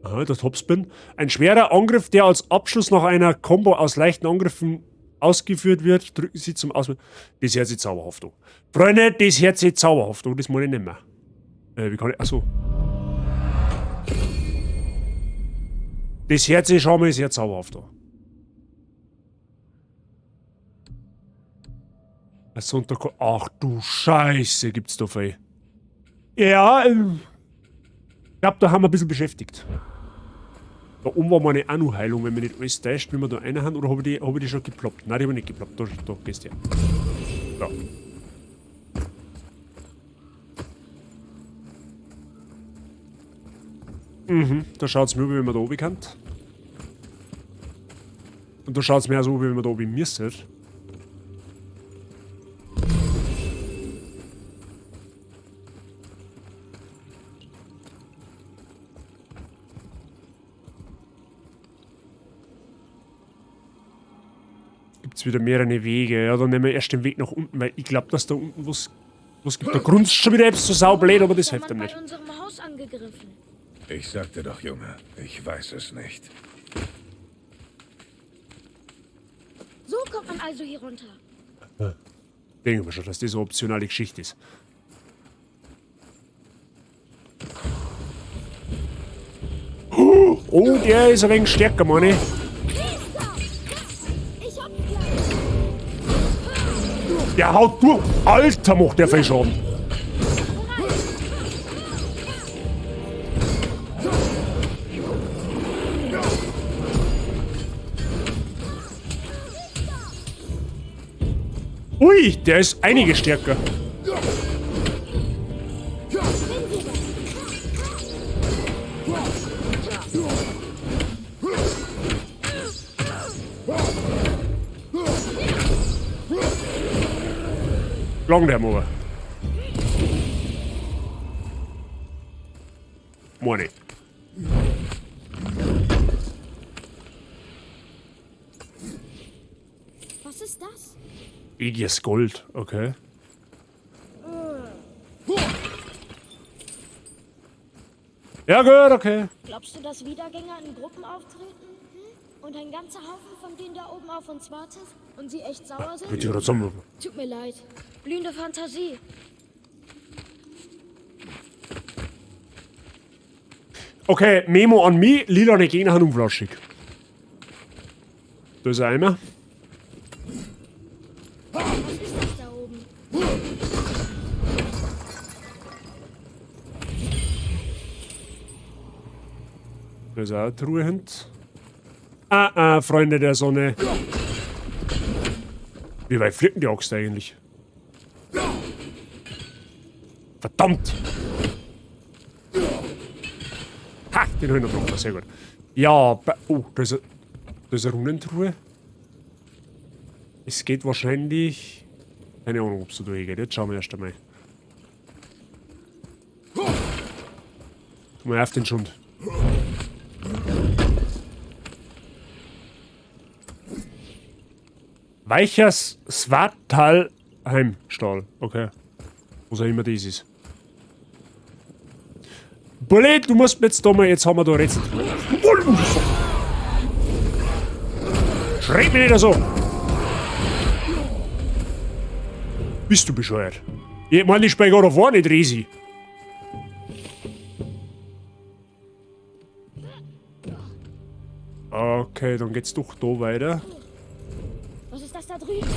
Aha, der Topspin. Ein schwerer Angriff, der als Abschluss nach einer Combo aus leichten Angriffen ausgeführt wird, drücken Sie zum Auswählen. Das hört sich zauberhaft an. Freunde, das hört sich zauberhaft an. Das muss ich nicht mehr. Wie kann ich... Achso. Das hört sich schon mal sehr zauberhaft an. Ach du Scheiße, gibt's da viel. Ja, ich glaube, da haben wir ein bisschen beschäftigt. Da oben war meine Anu-Heilung, wenn mich nicht alles täuscht, wenn wir da eine haben, oder habe ich die schon geploppt? Nein, die habe ich nicht geploppt. Da gehst du her. Da. Da schaut es mir aus, wie man da oben kann. Und da schaut es mir auch so, wie man da oben müsste. Gibt es wieder mehrere Wege. Ja, dann nehmen wir erst den Weg nach unten, weil ich glaube, dass da unten was gibt. Da grunzt schon wieder etwas so saublöd, aber das hilft ihm nicht. Bei unserem Haus angegriffen. Ich sagte doch, Junge, ich weiß es nicht. So kommt man also hier runter. Denken wir schon, dass das eine optionale Geschichte ist. Oh, der ist ein wenig stärker, Mann. Der haut durch. Alter, macht der viel Schaden. Ui, der ist einige stärker. Lang der mal. Money. Was ist das? Igies Gold, okay. Ja gut, okay. Glaubst du, dass Wiedergänger in Gruppen auftreten? Und ein ganzer Haufen von denen da oben auf uns wartet? Und sie echt sauer sind? Bitte gerade zusammen. Tut mir leid. Blühende Fantasie. Okay, Memo an mich. Lilane Gegner haben unflaschig. Da ist einer. Was ist das da oben? Da ist auch eine Truhe hint. Freunde der Sonne. Wie weit fliegt denn die Axt eigentlich? Verdammt! Ha, den habe ich noch getroffen, sehr gut. Ja, oh, da ist eine Runentruhe. Es geht wahrscheinlich... Keine Ahnung, ob es da durchgeht. Jetzt schauen wir erst einmal. Mal auf den Schund. Weichers Svartalheimstall. Okay. Was auch immer das ist. Bulle, du musst mir jetzt da mal, jetzt haben wir da Rätsel. Schreib mich nicht so! Bist du bescheuert? Ich meine, ich spiele gerade auf nicht Resi. Okay, dann geht's doch da weiter. Was ist das da drüben?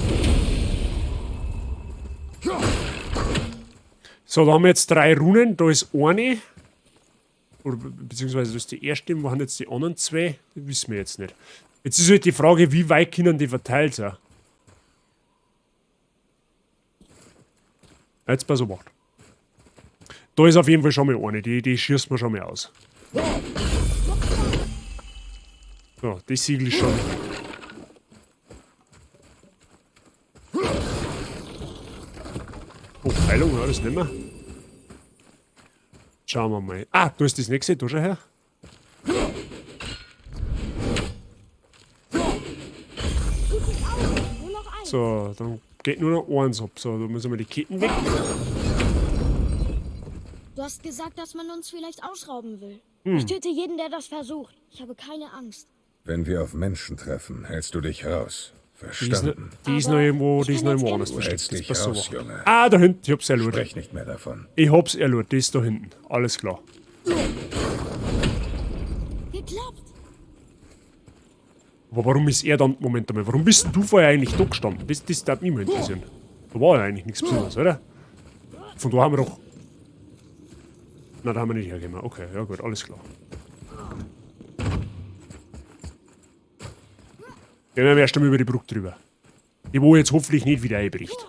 So, da haben wir jetzt 3 Runen. Da ist eine. Oder beziehungsweise das ist die erste. Wo haben jetzt die anderen 2? Das wissen wir jetzt nicht. Jetzt ist halt die Frage, wie weit können die verteilt sein? Jetzt pass auf. Da ist auf jeden Fall schon mal eine. Die schießt man schon mal aus. So, das Siegel ist schon. Oh, Heilung, ja, das nicht mehr. Schauen wir mal. Ah, du hast das nächste, da schon her. So, dann geht nur noch eins ab. So, da müssen wir die Ketten weg. Du hast gesagt, dass man uns vielleicht ausrauben will. Ich töte jeden, der das versucht. Ich habe keine Angst. Wenn wir auf Menschen treffen, hältst du dich raus. Die ist, Verstanden? die ist noch irgendwo, die ich ist kann noch irgendwo jetzt anders Du hältst versteckt. dich Das passt raus, so. Junge. Ah, da hinten, ich hab's erlurt. Sprech nicht mehr davon. Ich hab's erlurt, die ist da hinten. Alles klar. Geklappt. Aber warum ist er dann, Moment einmal, warum bist denn du vorher eigentlich da gestanden? Das darf mich mal interessieren. Da war ja eigentlich nichts Besonderes, oder? Von da haben wir doch... Na, da haben wir nicht hergegeben. Okay, ja gut, alles klar. Gehen wir erst einmal über die Brücke drüber. Die wo jetzt hoffentlich nicht wieder einbricht.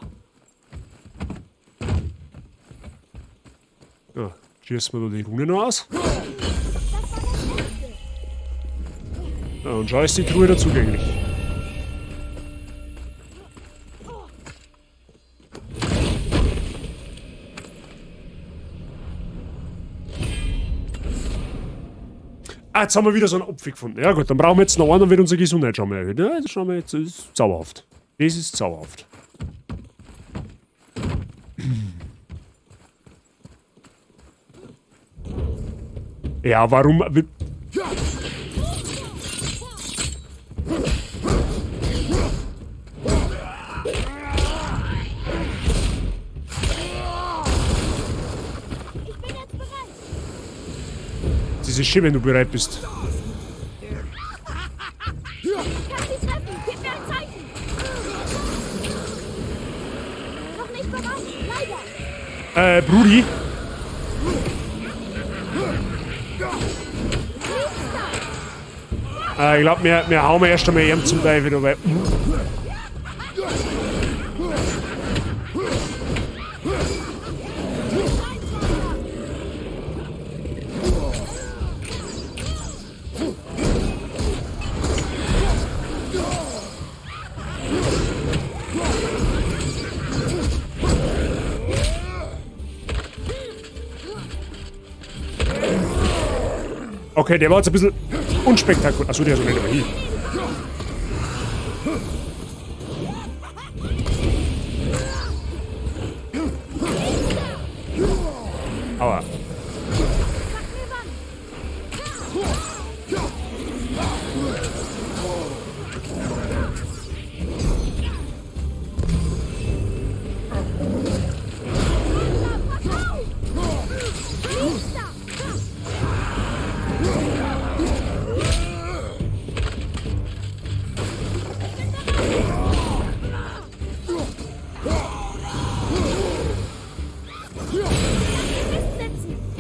Ja, schießen wir da die Rune noch aus. Ja, und schau, ist die Truhe da zugänglich. Ah, jetzt haben wir wieder so einen Apfel gefunden. Ja gut, dann brauchen wir jetzt noch einen, dann wird unsere Gesundheit schon mal erhöht. Ja, das schauen wir jetzt, das ist zauberhaft. Das ist zauberhaft. Ja, warum... Das ist schön, wenn du bereit bist. Ich kann sie treffen. Gib mir ein Zeichen. Noch nicht bereit. Leider. Brudi? Ich glaube, wir hauen erst einmal eben zum Teil wieder bei. Okay, der war jetzt ein bisschen unspektakulär. Achso, der ist noch nicht mehr hier. Aua.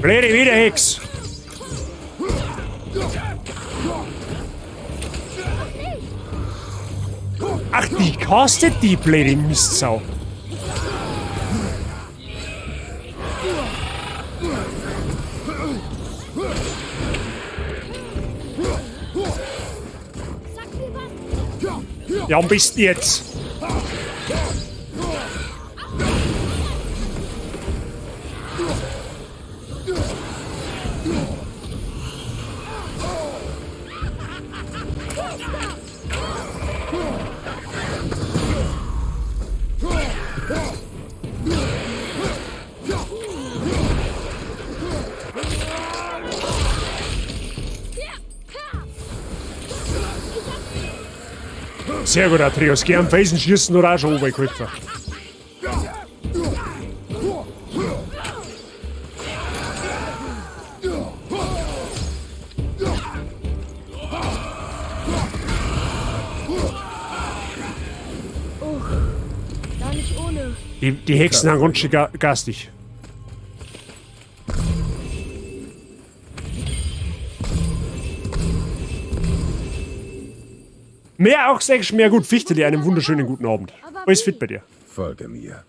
Blöde Wiederhex. Ach, die kostet die blöde Mistsau. Ja, am besten jetzt. Sehr gut, Atreus. Geh am Felsen schießen oder auch schon obergeholfen. Gar nicht ohne. Die Hexen sind ganz schön garstig. Mehr auch sechs, mehr gut. Fichte dir einen wunderschönen guten Abend. Alles fit bei dir. Folge mir.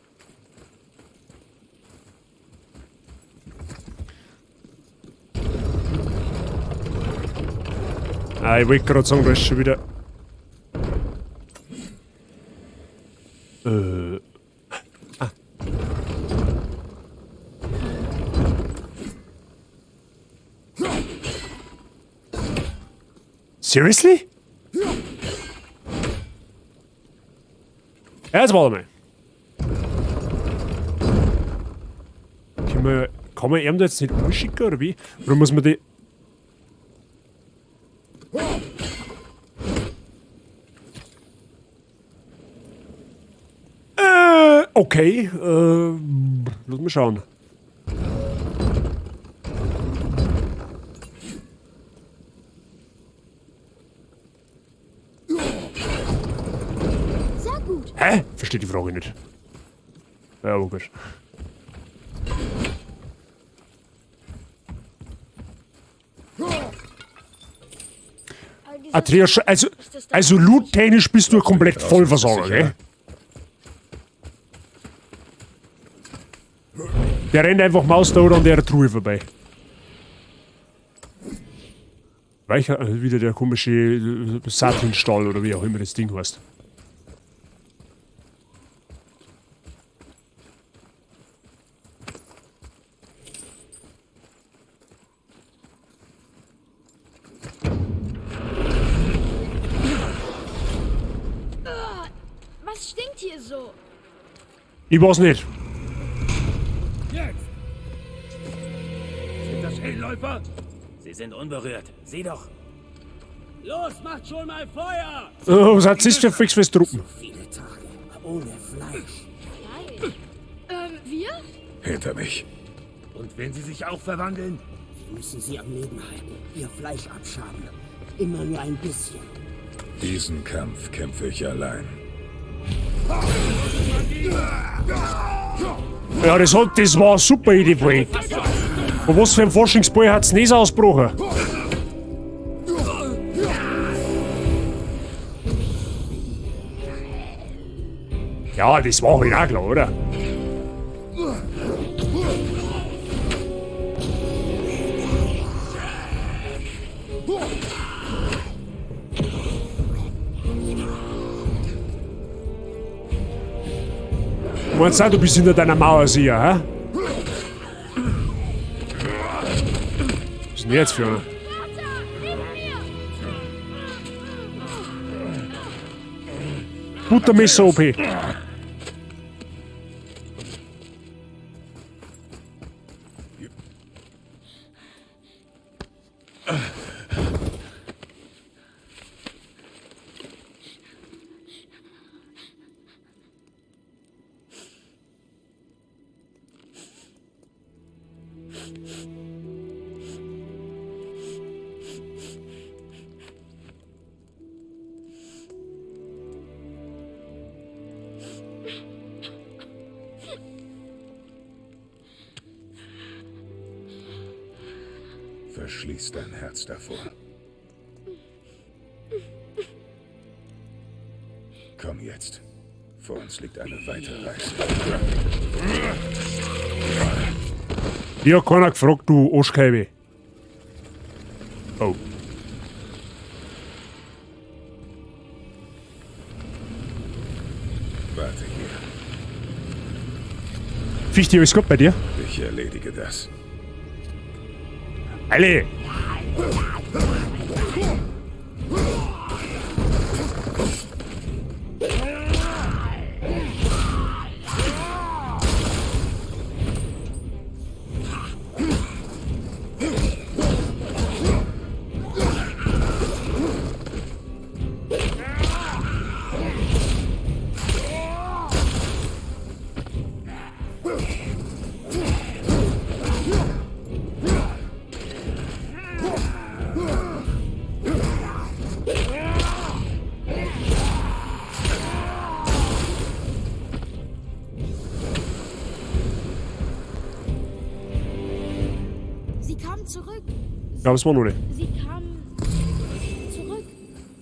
Ah, ich wollte gerade sagen, da ist schon wieder. Ah. Seriously? Jetzt warte mal. Kann man ihm da jetzt nicht umschicken oder wie? Oder muss man die. Okay. Lass mal schauen. Hä? Verstehe die Frage nicht. Ja, aber gut. Atreus, also loottechnisch bist du komplett Vollversorger, gell? Der rennt einfach Maus da oder an der Truhe vorbei. Weicher, wieder der komische Sattelstall oder wie auch immer das Ding heißt. Was stinkt hier so? Ich weiß nicht. Sind das Hellläufer? Sie sind unberührt. Sieh doch. Los, macht schon mal Feuer! Oh, was hat das für Fixfest-Truppen? Viele Tage ohne Fleisch. Wir? Hinter mich. Und wenn sie sich auch verwandeln? Wir müssen sie am Leben halten, ihr Fleisch abschaben. Immer nur ein bisschen. Diesen Kampf kämpfe ich allein. Ja, das war eine super Idee, Boy. Und was für ein Forschungsball hat's nicht ausgebrochen? Ja, das war halt auch klar, oder? Meinst du, du bist hinter deiner Mauer sicher, hä? Was ist denn jetzt für einer? Buttermesser OP. Verschließ dein Herz davor. Komm jetzt. Vor uns liegt eine weite Reise. Die hat keiner gefragt, du Arschkeibe. Oh. Warte hier. Fichti, alles gut bei dir? Ich erledige das. Alle! Sie kam zurück. Ja, das war noch nicht. Sie kam zurück.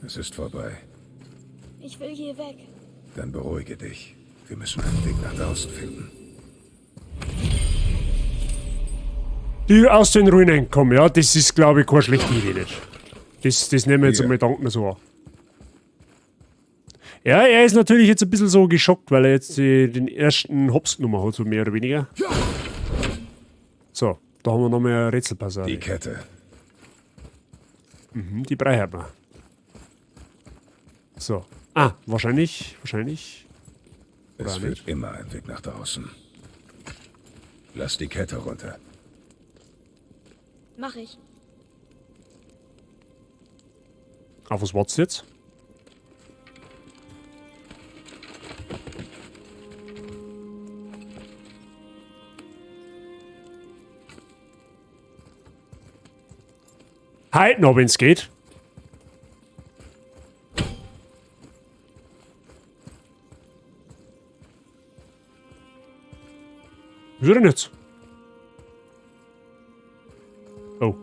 Es ist vorbei. Ich will hier weg. Dann beruhige dich. Wir müssen einen Weg nach draußen finden. Die aus den Ruinen kommen, ja, das ist, glaube ich, keine schlechte Idee nicht. Das nehmen wir jetzt Ja. einmal Gedanken so an. Ja, er ist natürlich jetzt ein bisschen so geschockt, weil er jetzt den ersten Hops genommen hat, so mehr oder weniger. So, da haben wir nochmal eine Rätselpassage. Die Kette. Die Brei haben wir. So. Ah, wahrscheinlich. Es Oder führt nicht? immer ein Weg nach draußen. Lass die Kette runter. Mach ich. Auf was wartest du jetzt? Halt noch, wenn's geht. Wieso denn jetzt? Oh.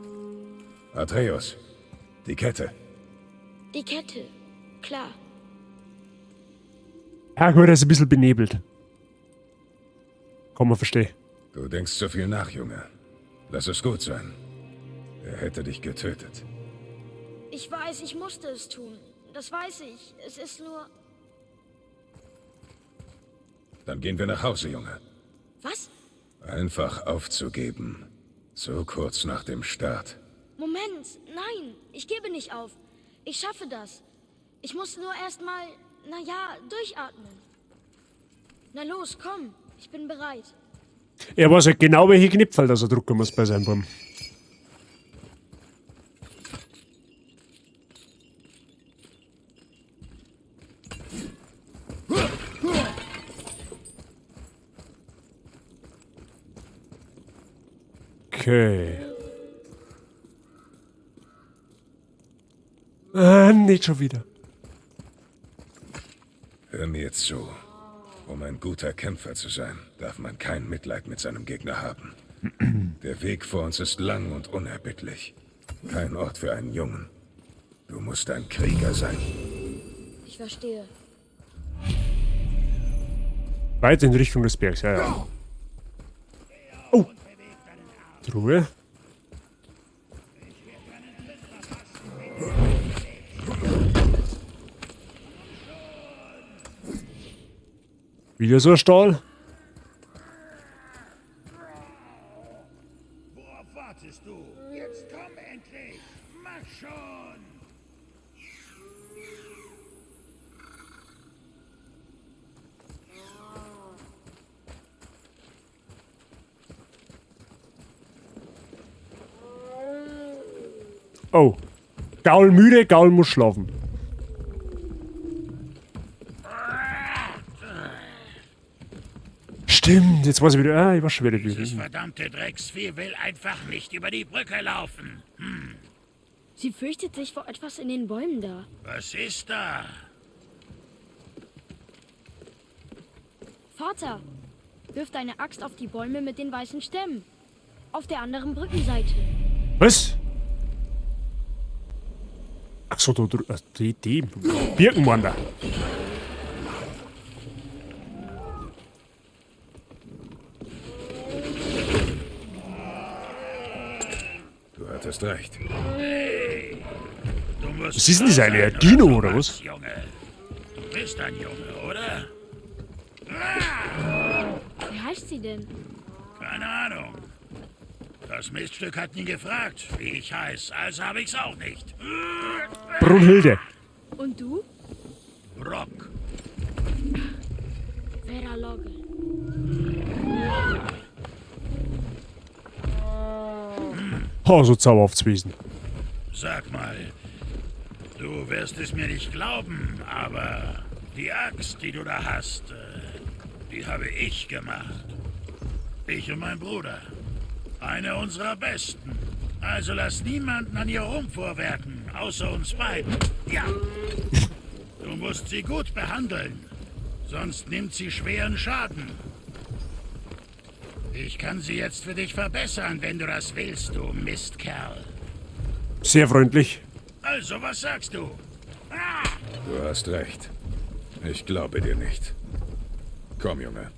Atreus. Die Kette. Die Kette. Klar. Ja gut, er ist ein bisschen benebelt. Kann man verstehen. Du denkst zu viel nach, Junge. Lass es gut sein. Er hätte dich getötet. Ich weiß, ich musste es tun. Das weiß ich. Es ist nur... Dann gehen wir nach Hause, Junge. Was? Einfach aufzugeben. So kurz nach dem Start. Moment. Nein. Ich gebe nicht auf. Ich schaffe das. Ich muss nur erstmal, durchatmen. Na los, komm. Ich bin bereit. Er weiß halt genau, welche Knipfel das er drucken muss bei seinem Baum. Okay. Nicht schon wieder. Hör mir jetzt zu. Um ein guter Kämpfer zu sein, darf man kein Mitleid mit seinem Gegner haben. Der Weg vor uns ist lang und unerbittlich. Kein Ort für einen Jungen. Du musst ein Krieger sein. Ich verstehe. Weit in Richtung des Bergs, ja. Oh! Ruhe. Wieder so ein Stahl. Worauf wartest du? Jetzt komm endlich! Mach schon! Oh. Gaul müde, Gaul muss schlafen. Stimmt, jetzt weiß ich wieder. Ah, ich war schon wieder Dieses durch. verdammte Drecksvieh will einfach nicht über die Brücke laufen. Sie fürchtet sich vor etwas in den Bäumen da. Was ist da? Vater, wirf deine Axt auf die Bäume mit den weißen Stämmen. Auf der anderen Brückenseite. Was? Ach so, die Birkenwander. Du hattest recht. Hey, du musst Was ist denn das klar eine? sein, Ein Dino, du oder was? Max, Junge. Du bist ein Junge, oder? Wie heißt sie denn? Keine Ahnung. Das Miststück hat nie gefragt, wie ich heiß, also habe ich's auch nicht. Brunhilde. Und du? Brock. Vera Logge. Oh, so Zauberhaftswesen. Sag mal, du wirst es mir nicht glauben, aber die Axt, die du da hast, die habe ich gemacht. Ich und mein Bruder. Eine unserer besten. Also lass niemanden an ihr rumvorwerken, außer uns beiden. Ja. Du musst sie gut behandeln, sonst nimmt sie schweren Schaden. Ich kann sie jetzt für dich verbessern, wenn du das willst, du Mistkerl. Sehr freundlich. Also, was sagst du? Du hast recht. Ich glaube dir nicht. Komm, Junge.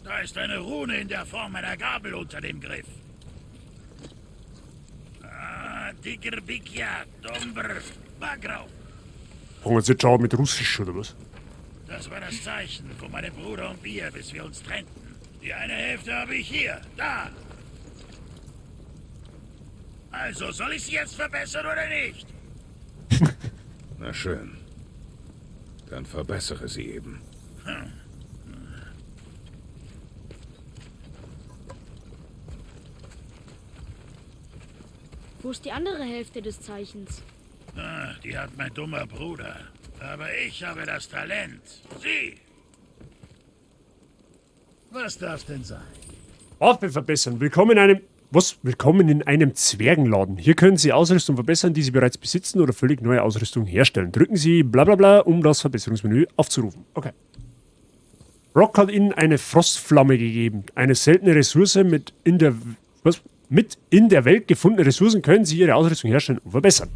Da ist eine Rune in der Form einer Gabel unter dem Griff. Diggerbikja, Dombr, Bagrau. Fangen wir jetzt schon mit Russisch, oder was? Das war das Zeichen von meinem Bruder und mir, bis wir uns trennten. Die eine Hälfte habe ich hier, da. Also, soll ich sie jetzt verbessern oder nicht? Na schön. Dann verbessere sie eben. Wo ist die andere Hälfte des Zeichens? Die hat mein dummer Bruder. Aber ich habe das Talent. Sie! Was darf's denn sein? Waffe verbessern. Willkommen in einem... Was? Willkommen in einem Zwergenladen. Hier können Sie Ausrüstung verbessern, die Sie bereits besitzen oder völlig neue Ausrüstung herstellen. Drücken Sie bla bla bla, um das Verbesserungsmenü aufzurufen. Okay. Rock hat Ihnen eine Frostflamme gegeben. Eine seltene Ressource mit in der Welt gefundenen Ressourcen können Sie Ihre Ausrüstung herstellen und verbessern.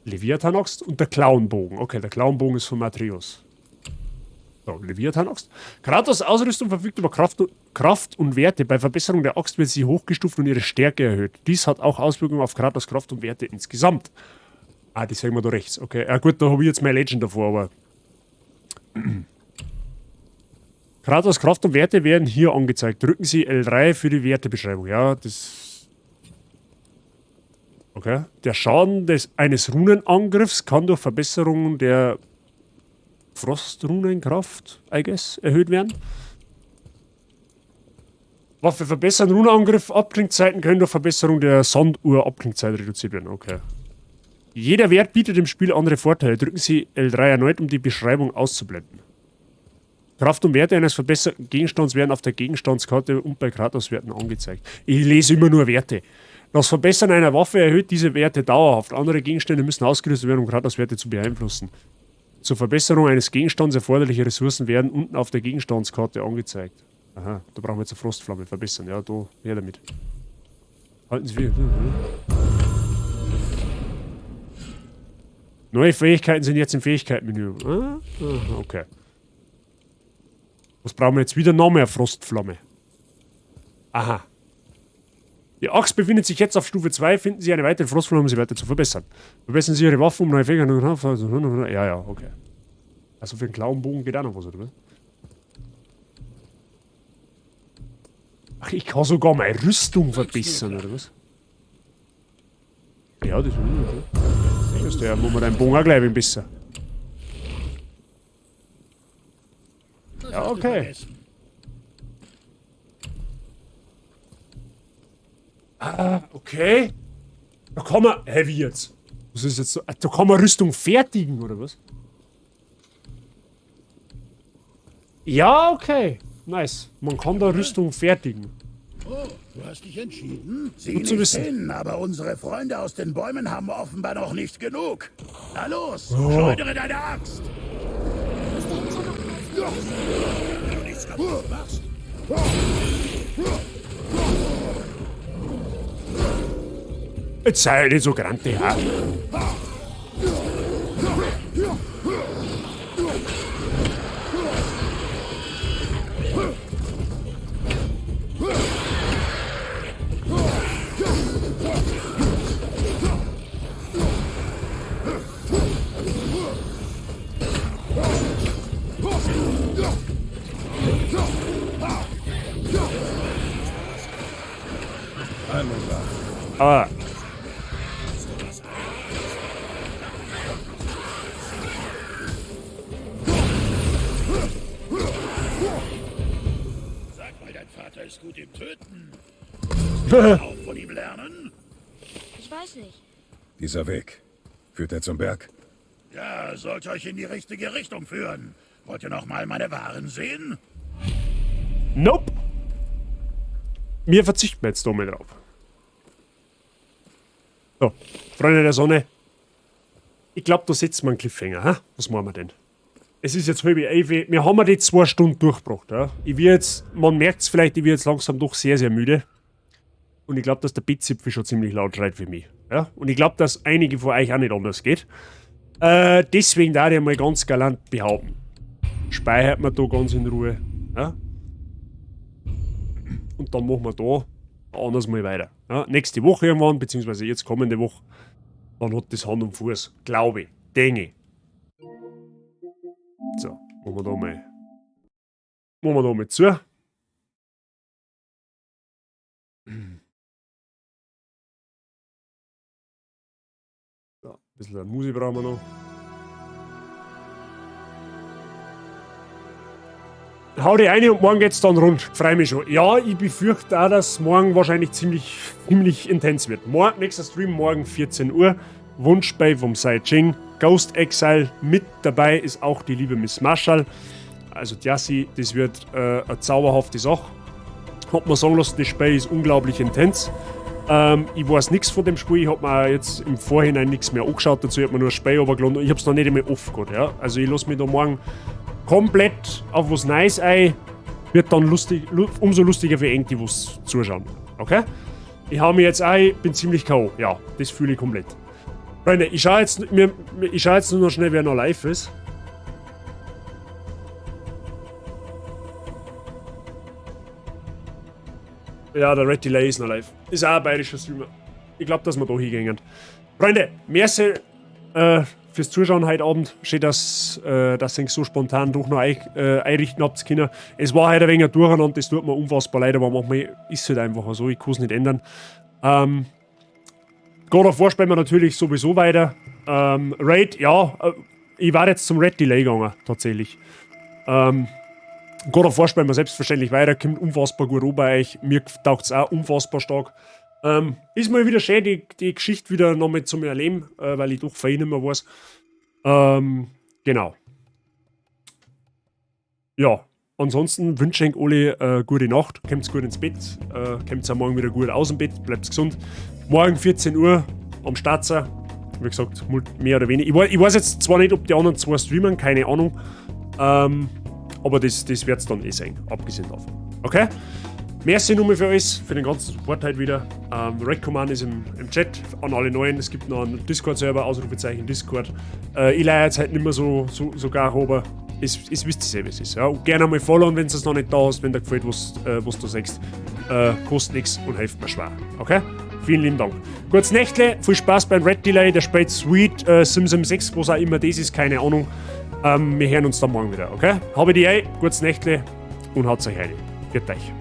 Leviathan-Axt und der Klauenbogen. Okay, der Klauenbogen ist von Matreus. So, Leviathan-Axt. Kratos' Ausrüstung verfügt über Kraft und Werte. Bei Verbesserung der Axt wird sie hochgestuft und ihre Stärke erhöht. Dies hat auch Auswirkungen auf Kratos' Kraft und Werte insgesamt. Ah, die sehen wir da rechts. Okay, ja gut, da habe ich jetzt mein Legend davor, aber... Kratos' Kraft und Werte werden hier angezeigt. Drücken Sie L3 für die Wertebeschreibung. Ja, das... Okay. Der Schaden eines Runenangriffs kann durch Verbesserung der Frostrunenkraft, I guess, erhöht werden. Waffe verbessern, Runenangriff, Abklingzeiten können durch Verbesserung der Sanduhr Abklingzeit reduziert werden. Okay. Jeder Wert bietet im Spiel andere Vorteile. Drücken Sie L3 erneut, um die Beschreibung auszublenden. Kraft und Werte eines verbesserten Gegenstands werden auf der Gegenstandskarte und bei Kratos-Werten angezeigt. Ich lese immer nur Werte. Das Verbessern einer Waffe erhöht diese Werte dauerhaft. Andere Gegenstände müssen ausgerüstet werden, um Kratos-Werte zu beeinflussen. Zur Verbesserung eines Gegenstands erforderliche Ressourcen werden unten auf der Gegenstandskarte angezeigt. Aha, da brauchen wir jetzt eine Frostflamme verbessern. Ja, da, her damit. Halten Sie viel. Neue Fähigkeiten sind jetzt im Fähigkeitenmenü. Okay. Was brauchen wir jetzt wieder? Noch mehr Frostflamme. Aha. Die Axt befindet sich jetzt auf Stufe 2. Finden Sie eine weitere Frostflamme, um sie weiter zu verbessern. Verbessern Sie Ihre Waffen, um neue Fähigkeiten... Ja, okay. Also für den Klauenbogen geht auch noch was, oder? Ach, ich kann sogar meine Rüstung verbessern, oder was? Ja, das ist der, wo man deinen Bogen auch gleich ein bisschen besser. Ja, okay. Ah, okay. Da kann man... Hä, wie jetzt? Was ist jetzt so? Da kann man Rüstung fertigen, oder was? Ja, okay. Nice. Man kann da Rüstung fertigen. Oh, du hast dich entschieden? Sieh Gut zu nicht wissen. hin, aber unsere Freunde aus den Bäumen haben offenbar noch nicht genug. Na los, Oh. schleudere deine Axt. Wenn du nichts kaputt machst. Jetzt sei nicht so grante, ja. Ah. Sag mal, dein Vater ist gut im Töten. Auch von ihm lernen? Ich weiß nicht. Dieser Weg. Führt er zum Berg? Ja, sollte euch in die richtige Richtung führen. Wollt ihr noch mal meine Waren sehen? Nope. Wir verzichten jetzt da mal drauf. So, Freunde der Sonne. Ich glaube, da setzen wir einen Cliffhanger. Ha? Was machen wir denn? Es ist jetzt 10:30. Wir haben die 2 Stunden durchgebracht. Ja? Ich will jetzt, man merkt es vielleicht, ich werde jetzt langsam doch sehr, sehr müde. Und ich glaube, dass der Bitzipfel schon ziemlich laut schreit für mich. Ja? Und ich glaube, dass einige von euch auch nicht anders geht. Deswegen darf ich mal ganz galant behaupten. Speichert man da ganz in Ruhe. Ja? Und dann machen wir da anders mal weiter. Ja? Nächste Woche irgendwann, beziehungsweise jetzt kommende Woche, dann hat das Hand und Fuß. Glaube ich. Denke ich. So, machen wir da mal zu. So, ein bisschen Musik brauchen wir noch. Hau die eine und morgen geht's dann rund. Freue mich schon. Ja, ich befürchte auch, dass morgen wahrscheinlich ziemlich intens wird. Nächster Stream, morgen 14 Uhr. Wunschbei vom Sai Ching. Ghost Exile. Mit dabei ist auch die liebe Miss Marshall. Also Jassi, das wird eine zauberhafte Sache. Hat man sagen lassen, das Spiel ist unglaublich intens. Ich weiß nichts von dem Spiel. Ich habe mir jetzt im Vorhinein nichts mehr angeschaut. Dazu hat man nur ein Spiel runtergeladen. Ich habe es noch nicht einmal offen gehabt. Ja? Also ich lasse mich da morgen komplett auf was Neues ein. Wird dann umso lustiger für die was zuschauen. Okay? Ich hau mich jetzt ein, bin ziemlich K.O. Ja, das fühle ich komplett. Freunde, ich schaue jetzt nur noch schnell, wer noch live ist. Ja, der Red Delay ist noch live. Ist auch ein bayerischer Streamer. Ich glaube, dass wir da hingehen. Freunde, merci fürs Zuschauen heute Abend. Schön, dass ihr so spontan doch noch einrichten habt können. Es war heute ein wenig ein Durcheinander, das tut mir unfassbar leid, aber manchmal ist es halt einfach so, ich kann es nicht ändern. God of War spielen wir natürlich sowieso weiter. Raid, ja, ich war jetzt zum Red Delay gegangen, tatsächlich. God of War spielen wir selbstverständlich weiter, kommt unfassbar gut rüber bei euch. Mir taugt es auch unfassbar stark. Ist mal wieder schön, die Geschichte wieder nochmal zu mir erleben, weil ich doch von ihnen nicht mehr weiß. Genau. Ja, ansonsten wünsche ich euch alle gute Nacht. Kommt gut ins Bett. Kommt auch morgen wieder gut aus dem Bett. Bleibt gesund. Morgen 14 Uhr am Start sein. Wie gesagt, mehr oder weniger. Ich weiß jetzt zwar nicht, ob die anderen 2 streamen, keine Ahnung. Aber das wird es dann eh sein, abgesehen davon. Okay? Merci nochmal für alles, für den ganzen Support heute wieder. Red Command ist im Chat an alle Neuen. Es gibt noch einen Discord-Server, Ausrufezeichen Discord. Ich leihe jetzt halt nicht mehr so gar aber es wisst ihr selber, wie es ist. Ja? Und gerne mal followen, wenn es noch nicht da ist, wenn dir gefällt, was du sagst. Kostet nichts und hilft mir schwer. Okay? Vielen lieben Dank. Kurz Nächtle, viel Spaß beim Red Delay, der spielt Sweet Sim 6, was auch immer das ist, keine Ahnung. Wir hören uns dann morgen wieder, okay? Habe die kurz Nächtle und haut's euch rein. Viert euch.